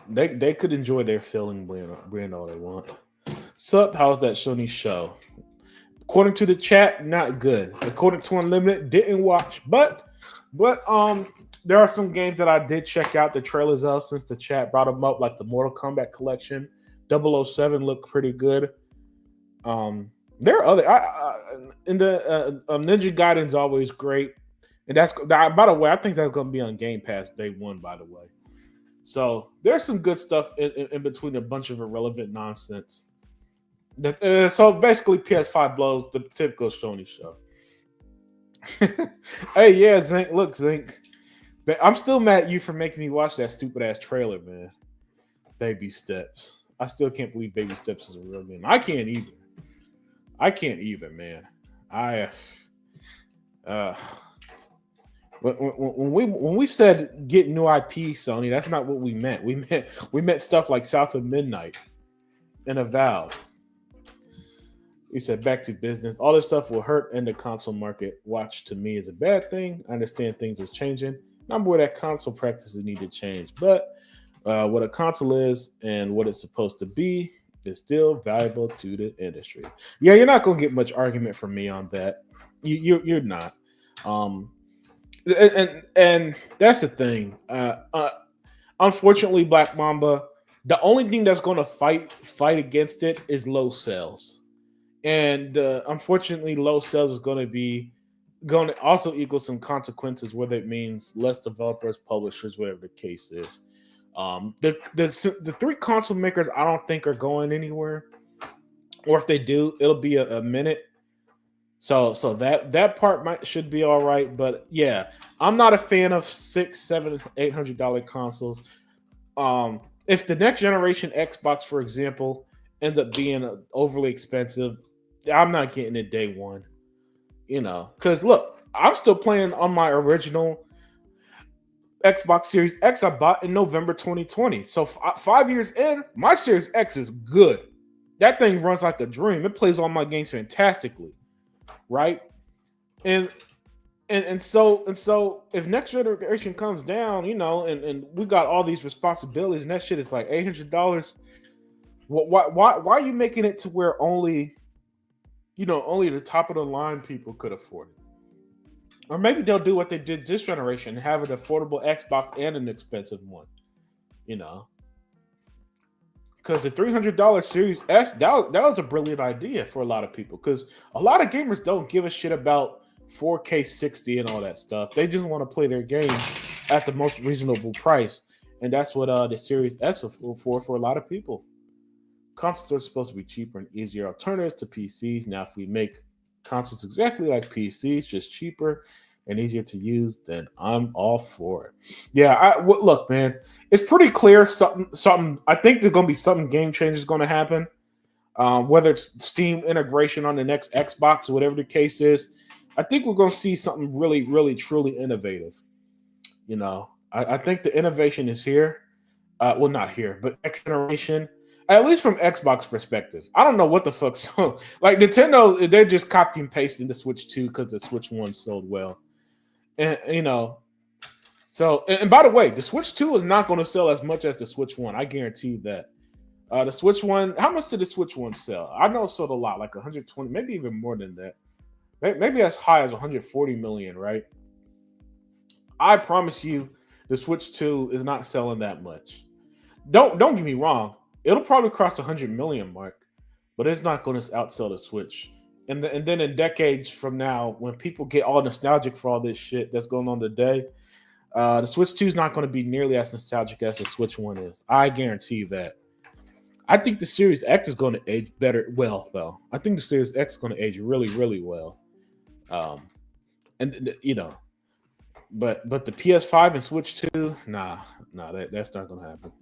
Speaker 1: They could enjoy their filling brand all they want. Sup, how's that Sony show? According to the chat, not good. According to Unlimited, didn't watch. But there are some games that I did check out the trailers of since the chat brought them up, like the Mortal Kombat collection. 007 looked pretty good. There are other in the Ninja Gaiden's always great. And that's by the way, I think that's gonna be on Game Pass day one, by the way. So there's some good stuff in between a bunch of irrelevant nonsense. So basically, PS5 blows the typical Sony show. Hey, yeah, Zinc. Look, Zinc. I'm still mad at you for making me watch that stupid ass trailer, man. Baby Steps. I still can't believe Baby Steps is a real game. I can't either. I can't either, man. When we said get new IP, Sony, that's not what we meant. We meant stuff like South of Midnight and Avowed. We said back to business. All this stuff will hurt in the console market. Watch to me is a bad thing. I understand things is changing. I'm aware that console practices need to change, but what a console is and what it's supposed to be is still valuable to the industry. Yeah, you're not gonna get much argument from me on that. You're not. And that's the thing. Unfortunately, Black Mamba, the only thing that's going to fight against it is low sales, and unfortunately, low sales is going to also equal some consequences, whether it means less developers, publishers, whatever the case is. The three console makers I don't think are going anywhere, or if they do, it'll be a minute. So that part should be all right, but yeah, I'm not a fan of $600, $700, $800 consoles. If the next generation Xbox, for example, ends up being overly expensive, I'm not getting it day one. You know, because look, I'm still playing on my original Xbox Series X I bought in November 2020. So 5 years in, my Series X is good. That thing runs like a dream. It plays all my games fantastically. Right, and so if next generation comes down, you know, and we got all these responsibilities, and that shit is like $800. Why are you making it to where only the top of the line people could afford it? Or maybe they'll do what they did this generation and have an affordable Xbox and an expensive one, you know. Because the $300 Series S, that was a brilliant idea for a lot of people. Because a lot of gamers don't give a shit about 4K 60 and all that stuff. They just want to play their game at the most reasonable price. And that's what the Series S is for a lot of people. Consoles are supposed to be cheaper and easier alternatives to PCs. Now, if we make consoles exactly like PCs, just cheaper and easier to use, then I'm all for it. Yeah, look, man, it's pretty clear something. I think there's going to be something game changers going to happen. whether it's Steam integration on the next Xbox or whatever the case is. I think we're going to see something really, really, truly innovative. I think the innovation is here. Well, not here, but next generation. At least from Xbox perspective, I don't know what the fuck. So, like Nintendo, they're just copy and pasting the Switch 2 because the Switch 1 sold well, and So, and by the way, the Switch 2 is not going to sell as much as the Switch 1. I guarantee that. The Switch 1, how much did the Switch 1 sell? I know it sold a lot, like 120, maybe even more than that. Maybe as high as 140 million, right? I promise you, the Switch 2 is not selling that much. Don't get me wrong. It'll probably cross the 100 million mark, but it's not going to outsell the Switch. And then in decades from now, when people get all nostalgic for all this shit that's going on today, the Switch 2 is not going to be nearly as nostalgic as the Switch 1 is. I guarantee you that. I think the Series X is going to age well, though. I think the Series X is going to age really, really well. But the PS5 and Switch 2, that's not going to happen.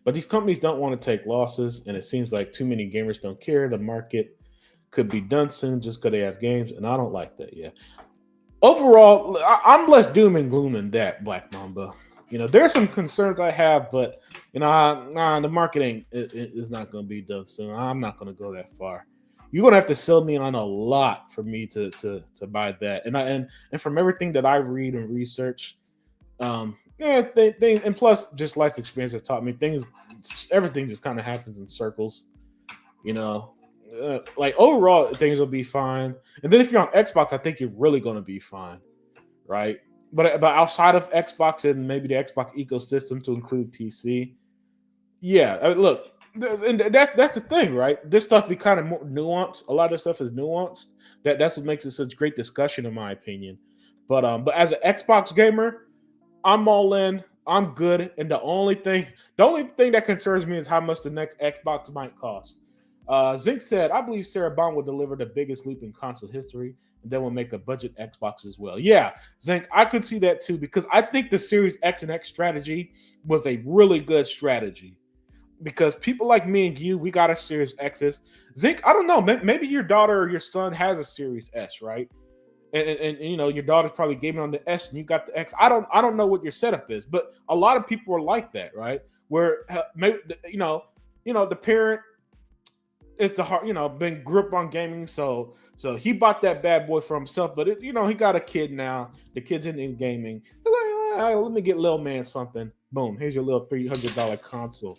Speaker 1: But these companies don't want to take losses, and it seems like too many gamers don't care. The market could be done soon just because they have games, and I don't like that yet. Overall, I'm less doom and gloom than that, Black Mamba. There's some concerns I have, but the market is not going to be done soon. I'm not going to go that far. You're going to have to sell me on a lot for me to buy that. And from everything that I read and research, and plus just life experience has taught me everything just kind of happens in circles. Like overall things will be fine. And then if you're on Xbox, I think you're really going to be fine, right? But outside of Xbox and maybe the Xbox ecosystem to include PC, look, and that's the thing, right? This stuff be kind of more nuanced. A lot of this stuff is nuanced. That's what makes it such great discussion, in my opinion. But as an Xbox gamer, I'm all in. I'm good. And the only thing that concerns me is how much the next Xbox might cost. Zink said, I believe Sarah Bond will deliver the biggest leap in console history, and then we'll make a budget Xbox as well. Yeah, Zink, I could see that too, because I think the Series X and X strategy was a really good strategy. Because people like me and you, we got a Series X's. Zink, I don't know, maybe your daughter or your son has a Series S, right? And your daughter's probably gaming on the S and you got the X. I don't know what your setup is, but a lot of people are like that, right? Where maybe the parent is the heart, been grew up on gaming, so he bought that bad boy for himself, but he got a kid now. The kid's in gaming. He's like, let me get little man something. Boom, here's your little $300 console.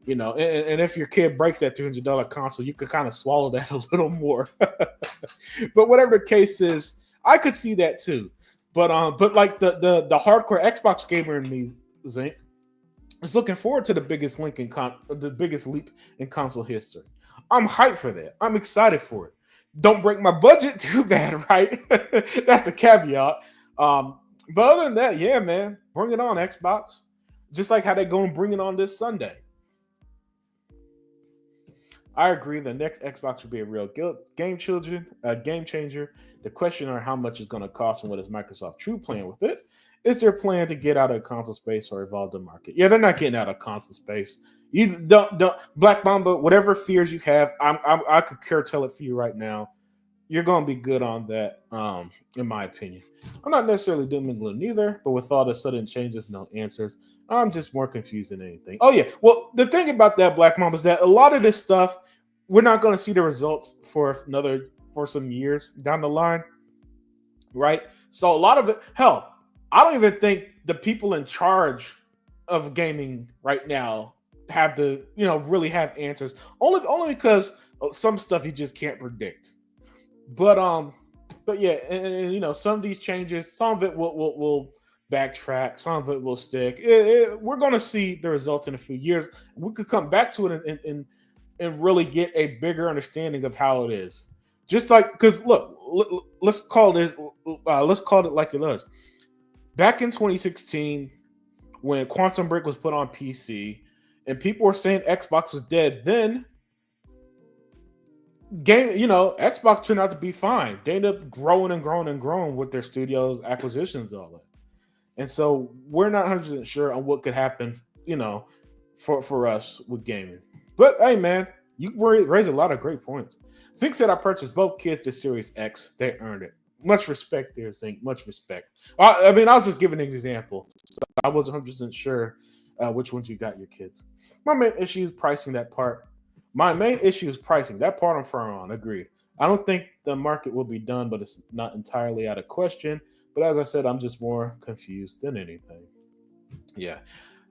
Speaker 1: And if your kid breaks that $200 console, you could kind of swallow that a little more. But whatever the case is, I could see that too. But like the hardcore Xbox gamer in me, Zink, is looking forward to the biggest leap in console history. I'm hyped for that. I'm excited for it. Don't break my budget too bad, right? That's the caveat. But other than that, yeah, man, bring it on, Xbox. Just like how they go and bring it on this Sunday. I agree. The next Xbox will be a real game changer. The question on how much it's going to cost and what is Microsoft true plan with it. Is their plan to get out of console space or evolve the market? Yeah, they're not getting out of console space. You don't Black Mamba. Whatever fears you have, I could tell it for you right now. You're going to be good on that, in my opinion. I'm not necessarily doom and gloom either, but with all the sudden changes, no answers, I'm just more confused than anything. Oh, yeah. Well, the thing about that, Black Mamba, is that a lot of this stuff, we're not going to see the results for some years down the line, right? So a lot of it, hell, I don't even think the people in charge of gaming right now have to, really have answers. Only because some stuff you just can't predict. But yeah, and some of these changes, some of it will backtrack, some of it will stick. We're going to see the results in a few years. We could come back to it and really get a bigger understanding of how it is. Just like, because look, let's call it like it is. Back in 2016, when Quantum Break was put on PC, and people were saying Xbox was dead, then Xbox turned out to be fine. They ended up growing and growing and growing with their studios, acquisitions, all that. And so we're not 100% sure on what could happen, for us with gaming. But hey, man, you raised a lot of great points. Zink said I purchased both kids the Series X. They earned it. Much respect there, Zink. Much respect. I mean, I was just giving an example. So I wasn't 100% sure which ones you got your kids. My main issue is pricing that part. My main issue is pricing. That part I'm firm on. Agreed. I don't think the market will be done, but it's not entirely out of question. But as I said, I'm just more confused than anything. Yeah.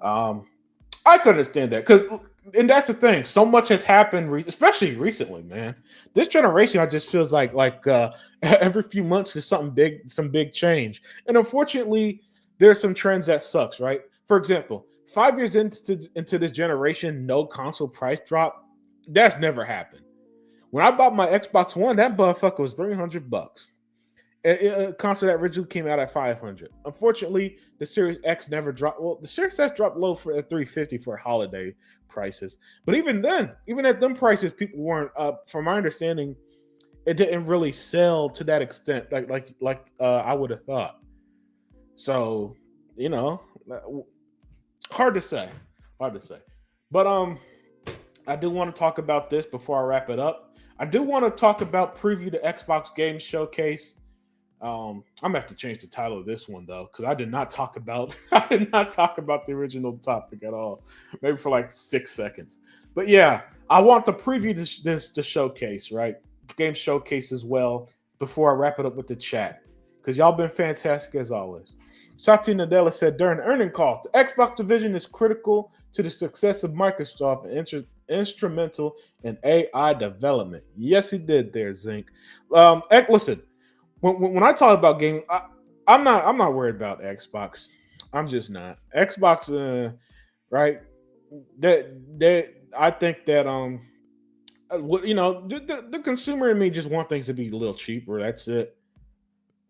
Speaker 1: Um, I could understand that because, and that's the thing. So much has happened, especially recently, man. This generation, I just feels like every few months there's something big, some big change, and unfortunately, there's some trends that sucks. Right? For example, 5 years into this generation, no console price drop. That's never happened. When I bought my Xbox One, that motherfucker was $300. A console that originally came out at 500. Unfortunately, the Series X never dropped. Well, the Series X dropped low for at 350 for holiday prices. But even then, even at them prices, people weren't up. From my understanding, it didn't really sell to that extent, like I would have thought. So, you know, hard to say, hard to say. But I do want to talk about this before I wrap it up. I do want to talk about preview the Xbox Game Showcase. I'm gonna have to change the title of this one though, because I did not talk about I did not talk about the original topic at all. Maybe for like 6 seconds. But yeah, I want to preview this the showcase, right? Game showcase as well before I wrap it up with the chat. Because y'all been fantastic as always. Satya Nadella said during the earning calls, the Xbox division is critical to the success of Microsoft and instrumental in AI development. Yes, he did there, Zink. Listen. When I talk about gaming, I'm not worried about Xbox. I'm just not Xbox. Right? That I think that the consumer in me just want things to be a little cheaper. That's it.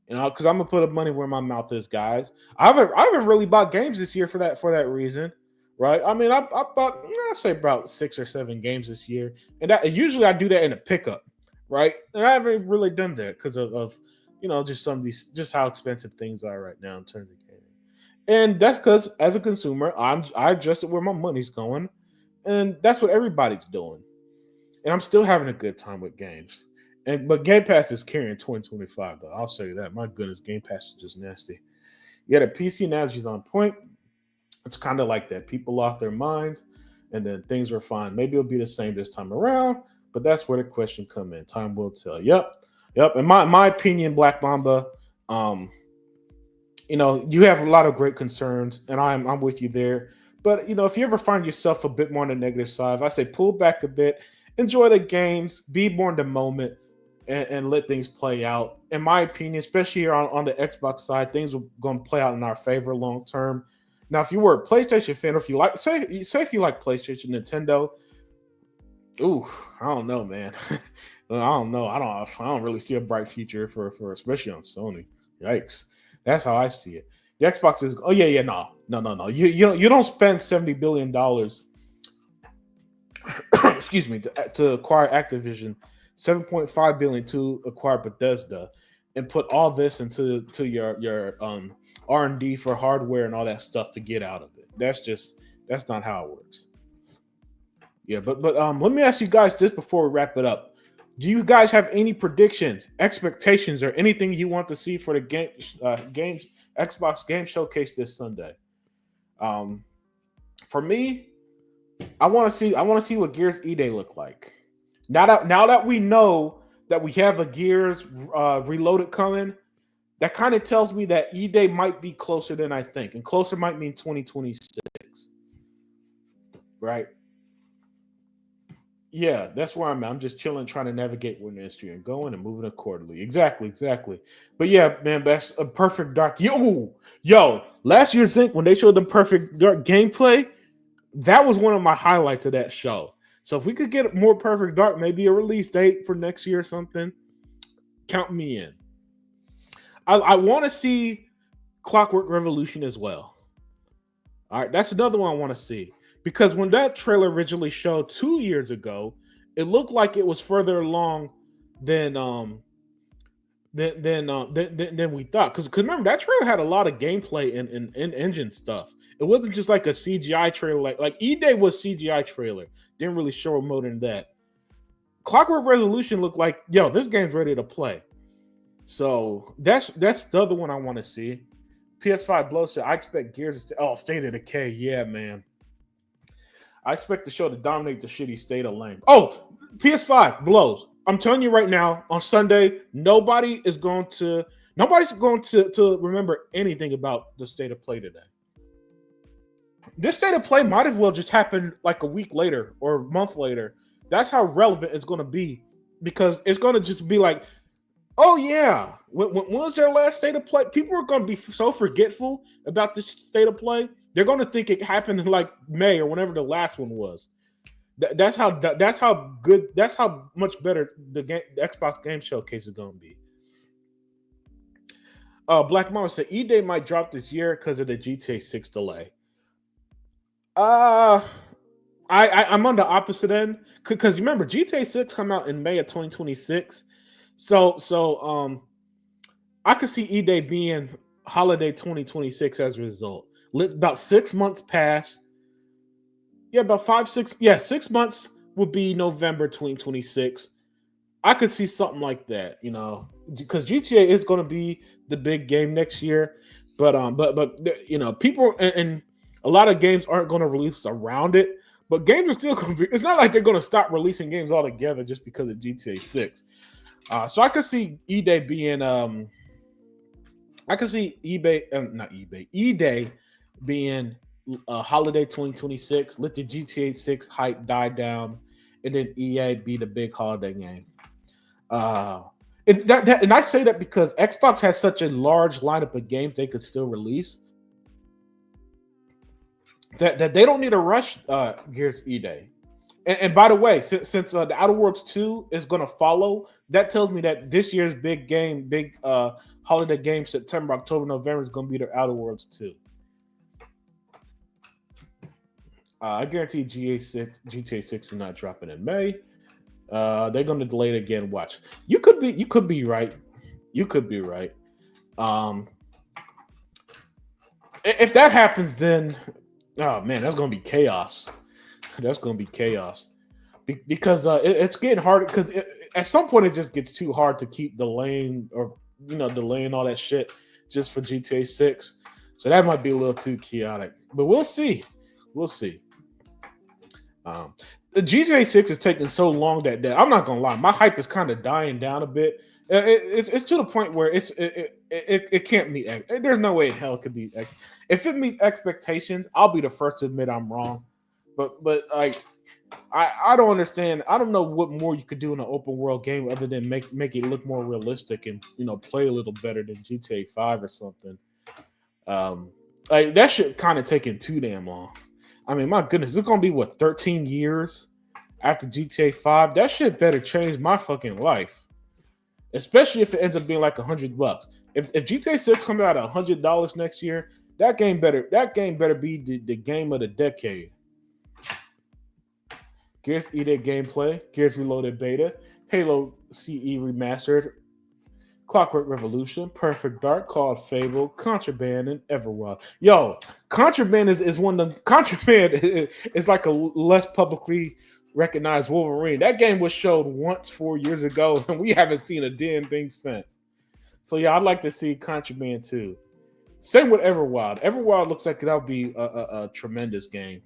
Speaker 1: You know, because I'm gonna put up money where my mouth is, guys. I haven't really bought games this year for that reason. Right? I mean, I bought I say about 6 or 7 games this year, and usually I do that in a pickup. Right? And I haven't really done that because of just some of these, just how expensive things are right now in terms of gaming. And that's because as a consumer, I adjusted where my money's going, and that's what everybody's doing. And I'm still having a good time with games. But Game Pass is carrying 2025 though. I'll say that. My goodness, Game Pass is just nasty. Yeah, the PC analogy's on point. It's kind of like that. People lost their minds, and then things were fine. Maybe it'll be the same this time around, but that's where the question come in. Time will tell. Yep. In my opinion, Black Mamba, you have a lot of great concerns, and I'm with you there. But if you ever find yourself a bit more on the negative side, I say pull back a bit, enjoy the games, be more in the moment, and let things play out. In my opinion, especially here on the Xbox side, things are going to play out in our favor long term. Now, if you were a PlayStation fan, or if you like, say if you like PlayStation, Nintendo, ooh, I don't know, man. I don't know. I don't really see a bright future for especially on Sony. Yikes. That's how I see it. The Xbox is no. You don't spend $70 billion excuse me, to acquire Activision, 7.5 billion to acquire Bethesda, and put all this into your R&D for hardware and all that stuff to get out of it. That's not how it works. Yeah, but let me ask you guys this before we wrap it up. Do you guys have any predictions, expectations, or anything you want to see for the games Xbox Game Showcase this Sunday? For me, I want to see what Gears E-Day look like. Now that we know that we have a Gears Reloaded coming, that kind of tells me that E-Day might be closer than I think, and closer might mean 2026, right? Yeah, that's where I'm at. I'm just chilling, trying to navigate where the industry and going and moving accordingly. Exactly. But yeah, man, that's a Perfect Dark. Yo, last year's Zinc, when they showed the Perfect Dark gameplay, that was one of my highlights of that show. So if we could get more Perfect Dark, maybe a release date for next year or something, count me in. I want to see Clockwork Revolution as well. All right, that's another one I want to see. Because when that trailer originally showed 2 years ago, it looked like it was further along than than we thought. Because remember that trailer had a lot of gameplay and engine stuff. It wasn't just like a CGI trailer. Like E Day was CGI trailer. Didn't really show more than that. Clockwork Resolution looked like, yo, this game's ready to play. So that's the other one I want to see. PS5 Blow said, I expect Gears to State of Decay. Yeah, man. I expect the show to dominate the shitty State of Lane. Oh, PS5 blows. I'm telling you right now, on Sunday, nobody's going to remember anything about the State of Play today. This State of Play might as well just happen like a week later or a month later. That's how relevant it's going to be, because it's going to just be like, oh yeah, when was their last State of Play? People are going to be so forgetful about this State of Play. They're going to think it happened in like May or whenever the last one was. That's how good. That's how much better the Xbox Game Showcase is going to be. Black Mama said E-Day might drop this year because of the GTA 6 delay. I'm on the opposite end, because remember GTA 6 come out in May of 2026. So I could see E-Day being holiday 2026 as a result. About 6 months past. Yeah, about 6 months would be November 2026. I could see something like that, because GTA is going to be the big game next year. But people and a lot of games aren't going to release around it. But games are still going to be. It's not like they're going to stop releasing games altogether just because of GTA 6. So I could see E-Day being. I could see E-Day being holiday 2026. Let the GTA 6 hype die down, and then EA be the big holiday game. And I say that because Xbox has such a large lineup of games they could still release that they don't need to rush Gears E-Day. And by the way, since the Outer Worlds 2 is going to follow, that tells me that this year's big holiday game, September, October, November, is going to be the Outer Worlds 2. I guarantee GTA 6 is not dropping in May. They're going to delay it again. Watch. You could be right. You could be right. If that happens, then oh man, that's going to be chaos. That's going to be chaos because it's getting harder. Because at some point, it just gets too hard to keep delaying all that shit just for GTA 6. So that might be a little too chaotic. But we'll see. We'll see. The GTA 6 is taking so long that I'm not gonna lie, my hype is kind of dying down a bit. It's to the point where it can't meet. There's no way in hell it could be. If it meets expectations, I'll be the first to admit I'm wrong. But like I don't understand. I don't know what more you could do in an open world game other than make it look more realistic and play a little better than GTA 5 or something. Like that shit kind of taking too damn long. I mean, my goodness, it's gonna be 13 years after GTA 5. That shit better change my fucking life, especially if it ends up being like $100. If GTA 6 comes out at $100 next year, that game better be the game of the decade. Gears E-Day gameplay, Gears Reloaded beta, Halo CE remastered, Clockwork Revolution, Perfect Dark, Called Fable, Contraband, and Everwild. Yo, Contraband is one of them. Contraband is like a less publicly recognized Wolverine. That game was showed once 4 years ago, and we haven't seen a damn thing since. So yeah, I'd like to see Contraband too. Same with Everwild. Everwild looks like that'll be a tremendous game.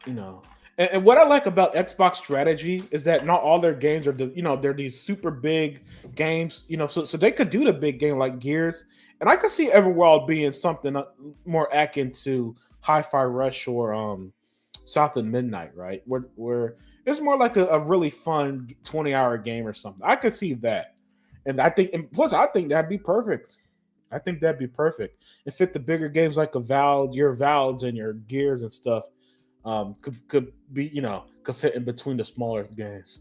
Speaker 1: And what I like about Xbox strategy is that not all their games are they're these super big games, so they could do the big game like Gears, and I could see Everwild being something more akin to Hi-Fi Rush or South of Midnight, right? Where it's more like a really fun 20-hour game or something. I could see that, and I think that'd be perfect. I think that'd be perfect. It fit the bigger games like your Valves and your Gears and stuff. Could be could fit in between the smaller games.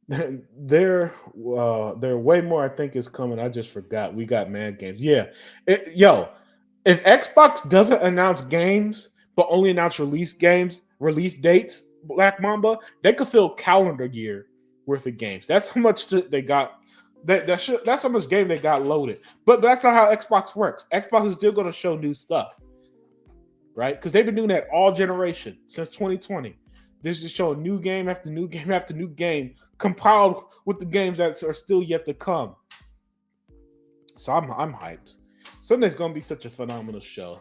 Speaker 1: There way more I think is coming. I just forgot. We got Mad Games. Yeah, if Xbox doesn't announce games but only announce release dates, Black Mamba, they could fill calendar year worth of games. That's how much they got. That's how much game they got loaded. But that's not how Xbox works. Xbox is still going to show new stuff, right? Because they've been doing that all generation since 2020. This is showing new game after new game after new game, compiled with the games that are still yet to come. So I'm hyped. Sunday's gonna be such a phenomenal show.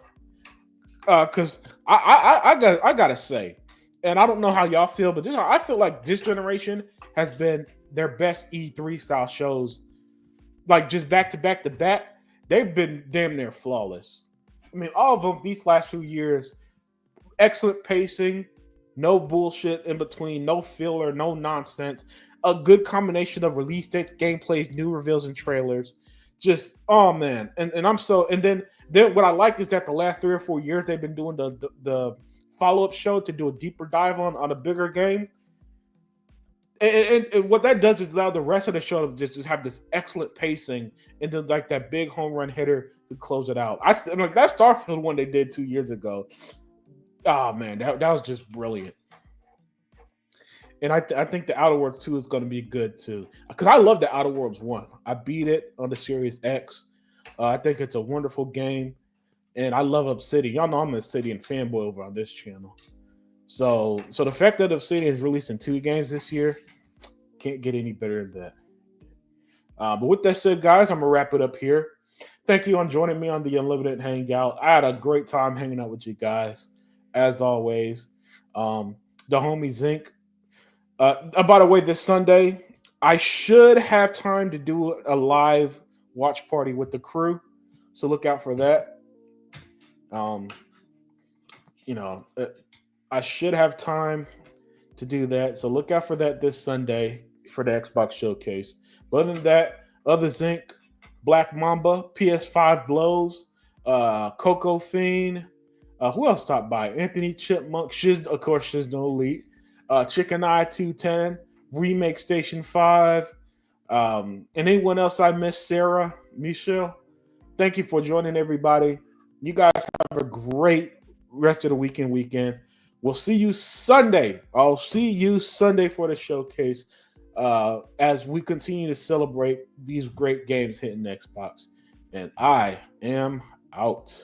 Speaker 1: Because I gotta say, and I don't know how y'all feel, but I feel like this generation has been their best E3 style shows. Like just back to back, they've been damn near flawless. I mean, all of them these last few years, excellent pacing, no bullshit in between, no filler, no nonsense. A good combination of release dates, gameplays, new reveals, and trailers. Just oh man, and then what I like is that the last 3 or 4 years they've been doing the follow-up show to do a deeper dive on a bigger game. And what that does is allow the rest of the show to just have this excellent pacing and then like that big home run hitter to close it out. I'm like that Starfield one they did 2 years ago. Oh man, that was just brilliant. And I think the Outer Worlds 2 is going to be good too. Because I love the Outer Worlds 1. I beat it on the Series X. I think it's a wonderful game. And I love Obsidian. Y'all know I'm an Obsidian fanboy over on this channel. So the fact that Obsidian is releasing 2 games this year, can't get any better than that. But with that said, guys, I'm going to wrap it up here. Thank you on joining me on the Unlimited Hangout. I had a great time hanging out with you guys, as always. The homie Zinc. By the way, this Sunday, I should have time to do a live watch party with the crew. So look out for that. I should have time to do that. So look out for that this Sunday for the Xbox Showcase. But other than that, other Zinc, Black Mamba, PS5 Blows, Coco Fiend. Who else stopped by? Anthony Chipmunk, of course, Shizno Elite. Chicken Eye 210, Remake Station 5, and anyone else I missed, Sarah, Michelle. Thank you for joining, everybody. You guys have a great rest of the weekend. We'll see you Sunday. I'll see you Sunday for the showcase as we continue to celebrate these great games hitting Xbox. And I am out.